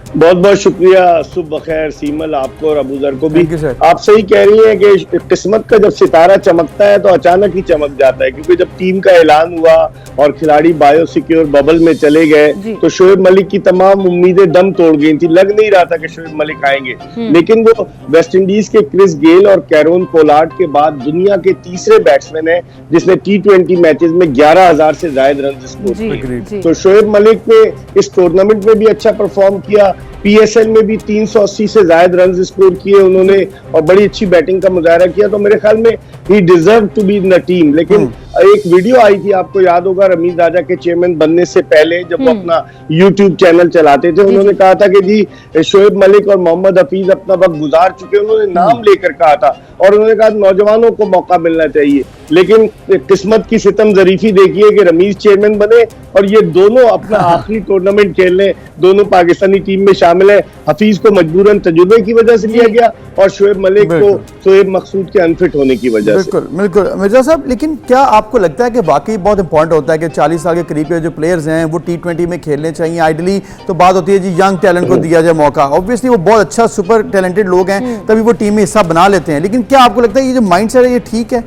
बहुत बहुत शुक्रिया, सुबह बखैर सीमल, आपको और अबूजर को भी। आप सही कह रही हैं कि किस्मत का जब सितारा चमकता है तो अचानक ही चमक जाता है, क्योंकि जब टीम का ऐलान हुआ और खिलाड़ी बायो सिक्योर बबल में चले गए तो शोएब मलिक की तमाम उम्मीदें दम तोड़ गई थी। लग नहीं रहा था कि शोएब मलिक आएंगे, लेकिन वो वेस्ट इंडीज के क्रिस गेल और कैरोन पोलार्ड के बाद दुनिया के तीसरे बैट्समैन है जिसने T20 मैचेस में 11,000 से ज्यादा रन स्कोर किए। तो शोएब मलिक ने इस टूर्नामेंट में भी अच्छा परफॉर्म किया, PSL में भी 380 से ज्यादा रन स्कोर किए उन्होंने, और बड़ी अच्छी बैटिंग का मुजाहरा किया। तो मेरे ख्याल में ही deserve to be in the team. लेकिन एक वीडियो आई थी, आपको याद होगा, रमीज राजा के चेयरमैन बनने से पहले जब वो अपना YouTube चैनल चलाते थे, उन्होंने कहा था कि जी शोएब मलिक और मोहम्मद हफीज अपना वक्त गुजार चुके। उन्होंने नाम लेकर कहा था, और उन्होंने कहा नौजवानों को मौका मिलना चाहिए। लेकिन किस्मत की सितम जरीफी देखिए कि रमीज चेयरमैन बने और ये दोनों अपना आखिरी टूर्नामेंट खेलने दोनों पाकिस्तानी टीम में शामिल है। हफीज को मजबूरन तजुर्बे की वजह से लिया गया, और शोएब मलिक को शोएब मकसूद के अनफिट होने की वजह से। बिल्कुल मिर्जा साहब, लेकिन क्या आपको लगता है कि वाकई बहुत इंपॉर्टेंट होता है कि 40 साल के करीब के जो प्लेयर्स हैं वो T20 में खेलने चाहिए? आइडली तो बात होती है जी यंग टैलेंट को दिया जाए मौका, ऑब्वियसली वो बहुत अच्छा सुपर टैलेंटेड लोग हैं तभी वो टीम में हिस्सा बना लेते हैं, लेकिन क्या आपको लगता है ये जो माइंडसेट है ये ठीक है?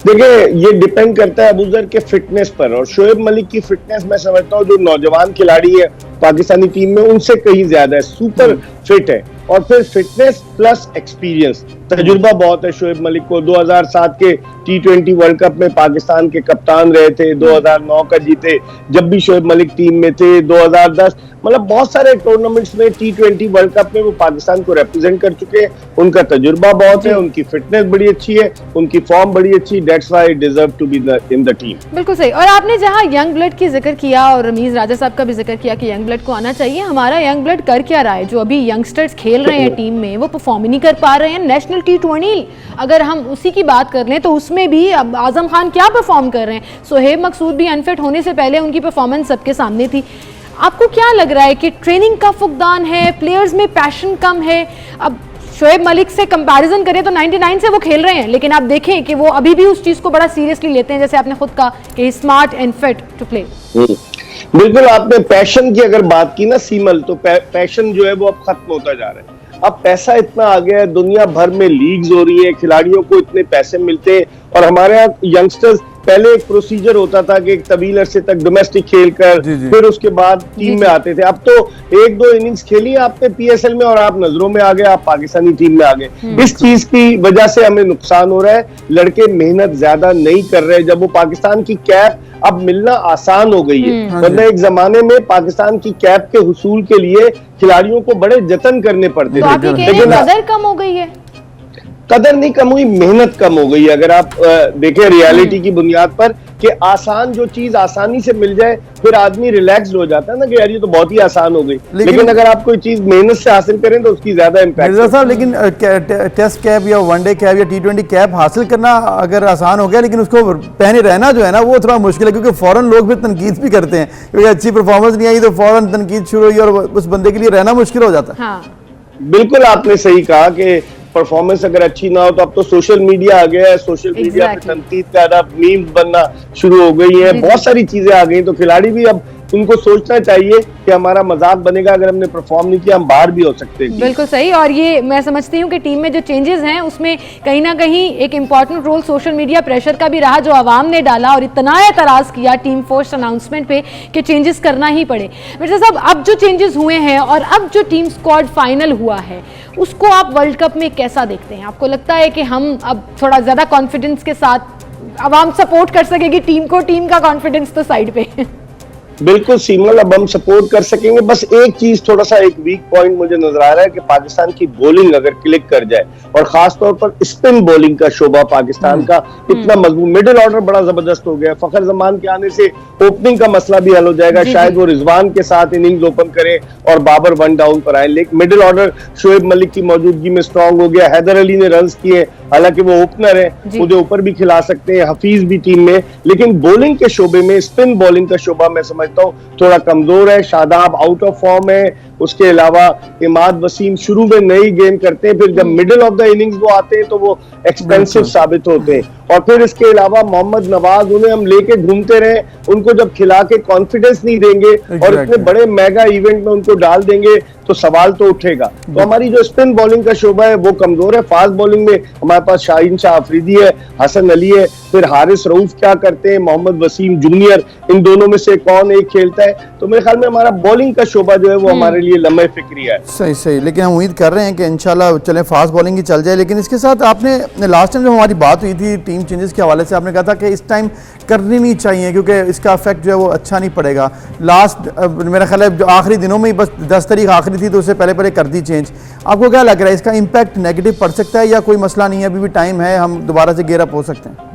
देखिए, ये डिपेंड करता है अबूजर के फिटनेस पर, और शोएब मलिक की फिटनेस मैं समझता हूँ जो नौजवान खिलाड़ी है पाकिस्तानी टीम में उनसे कहीं ज्यादा है, सुपर फिट है। और फिर फिटनेस प्लस एक्सपीरियंस, तजुर्बा बहुत है शोएब मलिक को। 2007 के T20 वर्ल्ड कप में पाकिस्तान के कप्तान रहे थे, 2009 का जीते जब भी शोएब मलिक टीम में थे, 2010 मतलब बहुत सारे टूर्नामेंट्स में T20 वर्ल्ड कप में वो पाकिस्तान को रिप्रेजेंट कर चुके हैं। उनका तजुर्बा बहुत है, उनकी फिटनेस बड़ी अच्छी है, उनकी फॉर्म बड़ी अच्छी, that's why deserve to be in the team. बिल्कुल सही। और आपने जहां यंग ब्लड की जिक्र किया और रमीज राजा साहब का भी जिक्र किया कि यंग ब्लड को आना चाहिए, हमारा यंग ब्लड कर क्या रहा है? जो अभी यंगस्टर्स खेल रहे हैं टीम में वो परफॉर्म ही नहीं कर पा रहे हैं। नेशनल T20 अगर हम उसी की बात कर लें तो उसमें भी अब आजम खान क्या परफॉर्म कर रहे हैं, शोएब मकसूद भी अनफिट होने से पहले उनकी परफॉर्मेंस सबके सामने थी। आपको क्या लग रहा है कि ट्रेनिंग का फुकदान है, प्लेयर्स में पैशन कम है? अब शोएब मलिक से कंपैरिजन करें तो 99 से वो खेल रहे हैं, लेकिन आप देखें कि वो अभी भी उस चीज को बड़ा सीरियसली लेते हैं, जैसे आपने खुद कहा कि smart and fit to play. बिल्कुल, आपने पैशन की अगर बात की ना सीमल, तो पैशन जो है वो अब खत्म होता जा रहा है। अब पैसा इतना आ गया है, दुनिया भर में लीग्स हो रही है, खिलाड़ियों को इतने पैसे मिलते हैं, और हमारे यहाँ यंगस्टर्स पहले एक प्रोसीजर होता था कि एक तवील अरसे तक डोमेस्टिक खेलकर फिर उसके बाद टीम में आते थे। अब तो 1-2 इनिंग्स खेली आपने PSL में और आप नजरों में आ गए, आप पाकिस्तानी टीम में आ गए। इस चीज की वजह से हमें नुकसान हो रहा है, लड़के मेहनत ज्यादा नहीं कर रहे। जब वो पाकिस्तान की कैप अब मिलना आसान हो गई है, वरना एक जमाने में पाकिस्तान की कैप के हुसूल के लिए खिलाड़ियों को बड़े जतन करने पड़ते थे। लेकिन कदर कम हो गई है। कदर नहीं कम हुई, मेहनत कम हो गई। अगर आप देखें रियलिटी की बुनियाद पर कि आसान जो चीज आसानी से मिल जाए फिर आदमी रिलैक्स्ड हो जाता है ना कि यार ये तो बहुत ही आसान हो गई, लेकिन अगर आप कोई चीज मेहनत से हासिल करें तो उसकी ज्यादा इम्पैक्ट है। साहब, लेकिन टेस्ट कैप या वनडे कैप या T20 कैप हासिल करना अगर आसान हो गया, लेकिन उसको पहने रहना जो है ना वो थोड़ा मुश्किल है, क्योंकि फौरन लोग फिर तनकीद भी करते हैं, क्योंकि अच्छी परफॉर्मेंस नहीं आई तो फौरन तनकीद शुरू हुई और उस बंदे के लिए रहना मुश्किल हो जाता है। बिल्कुल आपने सही कहा कि परफॉर्मेंस अगर अच्छी ना हो तो अब तो सोशल मीडिया आ गया है, सोशल मीडिया पे तनकीद का मीम्स बनना शुरू हो गई है, बहुत सारी चीजें आ गई, तो खिलाड़ी भी अब उनको सोचना चाहिए कि हमारा मजाक बनेगा, अगर हमने परफॉर्म नहीं किया हम बाहर भी हो सकते हैं। बिल्कुल सही। और ये मैं समझती हूँ कि टीम में जो चेंजेस हैं उसमें कहीं ना कहीं एक important role social media pressure का भी रहा, जो आवाम ने डाला और इतना एतराज़ किया टीम फर्स्ट अनाउंसमेंट पे कि चेंजेस करना ही पड़े। मिर्जा साहब, अब जो चेंजेस हुए हैं और अब जो टीम स्क्वाड फाइनल हुआ है उसको आप वर्ल्ड कप में कैसा देखते हैं? आपको लगता है कि हम अब थोड़ा ज़्यादा कॉन्फिडेंस के साथ आवाम सपोर्ट कर सकेगी टीम को? टीम का कॉन्फिडेंस तो साइड पे बिल्कुल सीमल, अब हम सपोर्ट कर सकेंगे। बस एक चीज, थोड़ा सा एक वीक पॉइंट मुझे नजर आ रहा है कि पाकिस्तान की बॉलिंग अगर क्लिक कर जाए और खास तौर पर स्पिन बॉलिंग का शोबा पाकिस्तान का इतना मजबूत, मिडिल ऑर्डर बड़ा जबरदस्त हो गया। फखर जमान के आने से ओपनिंग का मसला भी हल हो जाएगा। शायद वो रिजवान के साथ इनिंग्स ओपन करे और बाबर वन डाउन पर आए, लेकिन मिडिल ऑर्डर शोएब मलिक की मौजूदगी में स्ट्रांग हो गया। हैदर अली ने रन किए, हालांकि वो ओपनर है, मुझे ऊपर भी खिला सकते हैं, हफीज भी टीम में, लेकिन बॉलिंग के शोबे में स्पिन बॉलिंग का शोबा मैं समझता हूँ थोड़ा कमजोर है। शादाब आउट ऑफ फॉर्म है, उसके अलावा इमाद वसीम शुरू में नई गेंद करते हैं, फिर जब मिडिल ऑफ द इनिंग्स वो आते हैं तो वो एक्सपेंसिव साबित होते हैं। और फिर इसके अलावा मोहम्मद नवाज, उन्हें हम लेके घूमते रहे, उनको जब खिला के कॉन्फिडेंस नहीं देंगे और इतने बड़े मेगा इवेंट में उनको डाल देंगे तो सवाल तो उठेगा। तो हमारी जो स्पिन बॉलिंग का शोबा है वो कमजोर है। फास्ट बॉलिंग में हमारे पास शाहीन शाह अफरीदी है, हसन अली है, फिर हारिस रऊफ क्या करते हैं, मोहम्मद वसीम जूनियर, इन दोनों में से कौन एक खेलता है। तो मेरे ख्याल में हमारा बॉलिंग का शोबा जो है वो हमारे लिए लम्हे फिक्री है। सही सही, लेकिन हम उम्मीद कर रहे हैं कि इंशाल्लाह चलें फास्ट बॉलिंग ही चल जाए। लेकिन इसके साथ आपने लास्ट टाइम जब हमारी बात हुई थी टीम चेंजेस के हवाले से, आपने कहा था कि इस टाइम करनी नहीं चाहिए क्योंकि इसका इफेक्ट जो है वो अच्छा नहीं पड़ेगा। लास्ट मेरा ख्याल है आखिरी दिनों में ही, बस 10 तारीख आखिरी थी तो उससे पहले पहले कर दी चेंज। आपको क्या लग रहा है, इसका इम्पैक्ट नेगेटिव पड़ सकता है या कोई मसला नहीं है, अभी भी टाइम है, हम दोबारा से गेयर अप हो सकते हैं?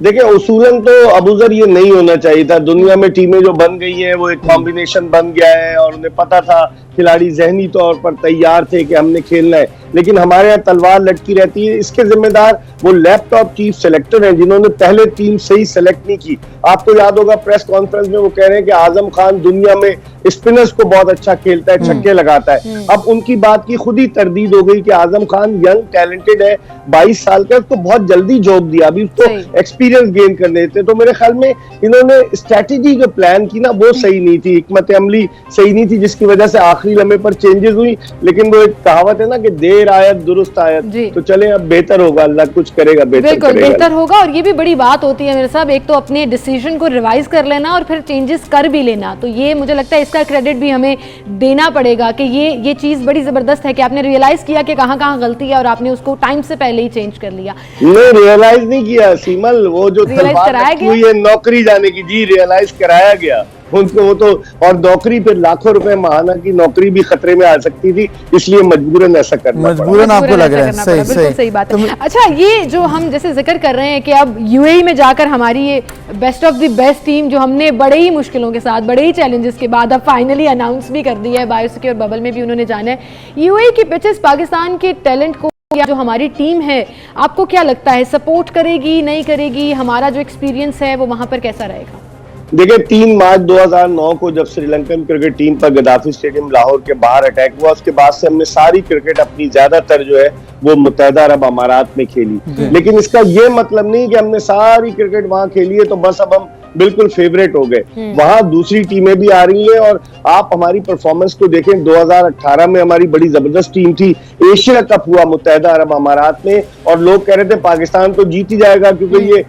देखिए, उसूलन तो अबूजर ये नहीं होना चाहिए था। दुनिया में टीमें जो बन गई है वो एक कॉम्बिनेशन बन गया है और उन्हें पता था, खिलाड़ी जहनी तौर पर तैयार थे कि हमने खेलना है, लेकिन हमारे यहाँ तलवार लटकी रहती है। इसके जिम्मेदार वो लैपटॉप चीफ सेलेक्टर हैं जिन्होंने पहले टीम सही सेलेक्ट नहीं की। आपको याद होगा प्रेस कॉन्फ्रेंस में वो कह रहे हैं कि आजम खान दुनिया में स्पिनर्स को बहुत अच्छा खेलता है, छक्के लगाता है। अब उनकी बात की खुद ही तरदीद हो गई कि आजम खान यंग टैलेंटेड है, 22 साल का, उसको बहुत जल्दी जॉब दिया, अभी उसको एक्सपीरियंस गेन करने थे। तो मेरे ख्याल में इन्होंने स्ट्रैटेजी जो प्लान की ना वो सही नहीं थी, हिकमत अमली सही नहीं थी, जिसकी वजह से आखिरी लम्हे पर चेंजेस हुई। लेकिन वो एक कहावत है ना कि देर आयत दुरुस्त आयत, तो चले अब बेहतर होगा, अल्लाह कुछ करेगा, बेहतर होगा। और ये भी बड़ी बात होती है मेरे साहब, एक तो अपने डिसीजन को रिवाइज कर लेना और फिर चेंजेस कर भी लेना। तो ये मुझे लगता है इसका क्रेडिट भी हमें देना पड़ेगा कि ये चीज बड़ी जबरदस्त है कि आपने रियलाइज किया कि कहाँ कहाँ गलती है और आपने उसको टाइम से पहले ही चेंज कर लिया। नहीं, रियलाइज नहीं किया सीमल, वो जो हुई है नौकरी जाने की, जी रियलाइज कराया गया उनको, वो तो, और नौकरी फिर लाखों रुपए महाना की नौकरी भी खतरे में आ सकती थी, इसलिए मजबूरन ऐसा करना, मजबूरन आपको लग रहा है। बिल्कुल सही बात है। अच्छा, ये जो हम जैसे जिक्र कर रहे हैं कि अब यूएई में जाकर हमारी ये best of the best team जो हमने बड़े ही मुश्किलों के साथ, बड़े ही चैलेंजेस के बाद अब फाइनली अनाउंस भी कर दिया है, बायोसिक्योर बबल में भी उन्होंने जाना है। यूएई की पिचेस पाकिस्तान के टैलेंट को, या जो हमारी टीम है, आपको क्या लगता है सपोर्ट करेगी नहीं करेगी? हमारा जो एक्सपीरियंस है वो वहां पर कैसा रहेगा? देखिए, 3 मार्च 2009 को जब श्रीलंकन क्रिकेट टीम पर गद्दाफी स्टेडियम लाहौर के बाहर अटैक हुआ, उसके बाद से हमने सारी क्रिकेट अपनी ज्यादातर जो है वो मुत्तहदा अरब अमारात में खेली। लेकिन इसका ये मतलब नहीं कि हमने सारी क्रिकेट वहां खेली है तो बस अब हम बिल्कुल फेवरेट हो गए। वहां दूसरी टीमें भी आ रही हैं और आप हमारी परफॉर्मेंस को देखें, 2018 में हमारी बड़ी जबरदस्त टीम थी, एशिया कप हुआ मुत्तहदा अरब अमारात में और लोग कह रहे थे पाकिस्तान तो जीत ही जाएगा क्योंकि ये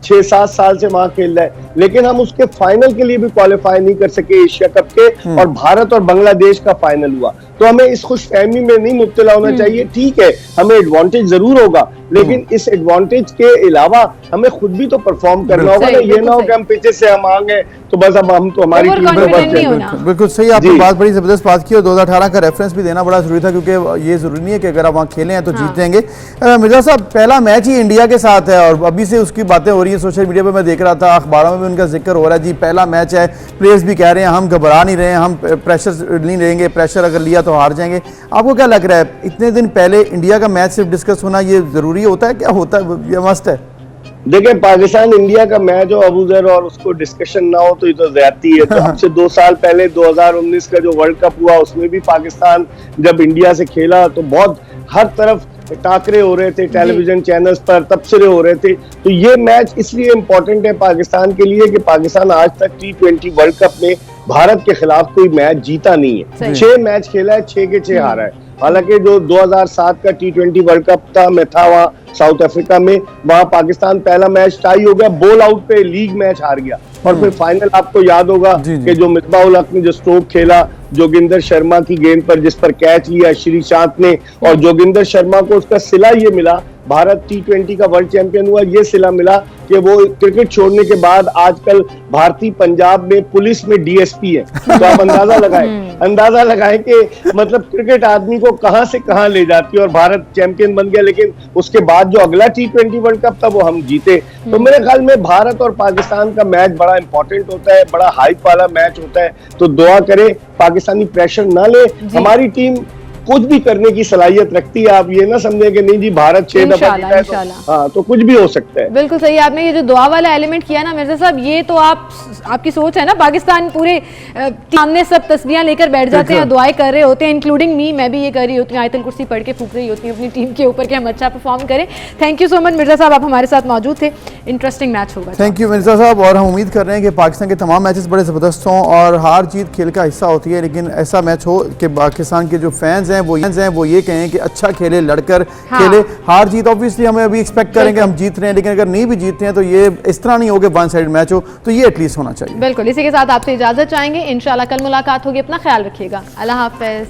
6-7 साल से वहां खेल रहा है, लेकिन हम उसके फाइनल के लिए भी क्वालिफाई नहीं कर सके एशिया कप के, और भारत और बांग्लादेश का फाइनल हुआ। तो हमें इस खुशफहमी में नहीं मुब्तला होना चाहिए। ठीक है, हमें एडवांटेज जरूर होगा, लेकिन इस एडवांटेज के अलावा हमें खुद भी तो परफॉर्म करना होगा ना। ये ना हो कि हम पीछे से हम आ गए तो बस अब हम तो हमारी टीम में बच जाए। बिल्कुल सही, आपने बात बड़ी जबरदस्त बात की और 2018 का रेफरेंस भी देना बड़ा जरूरी था क्योंकि ये जरूरी नहीं है कि अगर आप वहाँ खेलें हैं तो जीत जाएंगे। मिर्जा साहब, पहला मैच ही इंडिया के साथ है और अभी से उसकी बातें हो रही है सोशल मीडिया पर, मैं देख रहा था अखबारों में भी उनका जिक्र हो रहा है। जी पहला मैच है, प्लेयर्स भी कह रहे हैं हम घबरा नहीं रहे हैं, हम प्रेशर नहीं लेंगे, प्रेशर अगर लिया तो हार जाएंगे। आपको क्या लग रहा है, इतने दिन पहले इंडिया का मैच सिर्फ डिस्कस होना ये जरूरी होता है, क्या होता है, ये मस्ट है? देखिए, पाकिस्तान इंडिया का मैच हो अबूजर और उसको डिस्कशन ना हो तो ये तो ज्यादती है। तो अब से 2 साल पहले 2019 का जो वर्ल्ड कप हुआ उसमें भी पाकिस्तान जब इंडिया से खेला तो बहुत हर तरफ टाकरे हो रहे थे, टेलीविजन चैनल्स पर तबसरे हो रहे थे। तो ये मैच इसलिए इम्पोर्टेंट है पाकिस्तान के लिए कि पाकिस्तान आज तक T20 वर्ल्ड कप में भारत के खिलाफ कोई मैच जीता नहीं है। 6 मैच खेला है, 6 के 6 हारा है। हालांकि जो 2007 का T20 वर्ल्ड कप था, मैं था वहाँ साउथ अफ्रीका में, वहां पाकिस्तान पहला मैच टाई हो गया, बॉल आउट पे लीग मैच हार गया और फिर फाइनल आपको याद होगा कि जो मिसबाह-उल हक ने जो स्ट्रोक खेला जोगिंदर शर्मा की गेंद पर, जिस पर कैच लिया श्रीशांत ने, और जोगिंदर शर्मा को उसका सिला ये मिला, भारत T20 का वर्ल्ड चैंपियन हुआ, ये सिला मिला कि वो क्रिकेट छोड़ने के बाद आजकल भारतीय पंजाब में पुलिस में DSP है। तो आप अंदाजा लगाएं कि मतलब क्रिकेट आदमी को कहां से कहां ले जाती है, और भारत चैंपियन बन गया। लेकिन उसके बाद जो अगला T20 वर्ल्ड कप था वो हम जीते। तो मेरे ख्याल में भारत और पाकिस्तान का मैच बड़ा इंपॉर्टेंट होता है, बड़ा हाइप वाला मैच होता है। तो दुआ करें पाकिस्तानी प्रेशर ना ले, हमारी टीम कुछ भी करने की सलाहियत रखती है। आप ये ना समझें कि नहीं जी भारत 6 दफा जीता है तो हाँ, तो कुछ भी हो सकता है। बिल्कुल सही आपने ये जो दुआ वाला एलिमेंट किया ना मिर्जा साहब, ये तो आपकी सोच है ना। पाकिस्तान पूरे सामने सब तस्बीहां लेकर बैठ जाते हैं, दुआएं कर रहे होते हैं, इंक्लूडिंग मी, मैं भी ये कर रही होती हूँ, आयतल कुर्सी पढ़ के फूक रही होती हूँ अपनी टीम के ऊपर कि हम अच्छा परफॉर्म करें। Thank you so much Mirza साहब, आप हमारे साथ मौजूद थे। इंटरेस्टिंग मैच होगा। थैंक यू मिर्जा साहब, और हम उम्मीद कर रहे हैं कि पाकिस्तान के तमाम मैचेस बड़े ज़बरदस्त हों और हार जीत खेल का हिस्सा होती है, लेकिन ऐसा मैच हो कि पाकिस्तान के जो फैंस हैं वो ये कहें कि अच्छा खेले, लड़कर खेले। हार जीत ऑब्वियसली हमें अभी एक्सपेक्ट करेंगे, हम जीत रहे हैं, लेकिन अगर नहीं भी जीतते हैं तो ये इस तरह नहीं हो कि वन साइड मैच हो, तो ये एटलीस्ट होना चाहिए। बिल्कुल, इसी के साथ आपसे इजाजत चाहेंगे, इंशाल्लाह कल मुलाकात होगी। अपना ख्याल रखिएगा, अल्लाह हाफिज।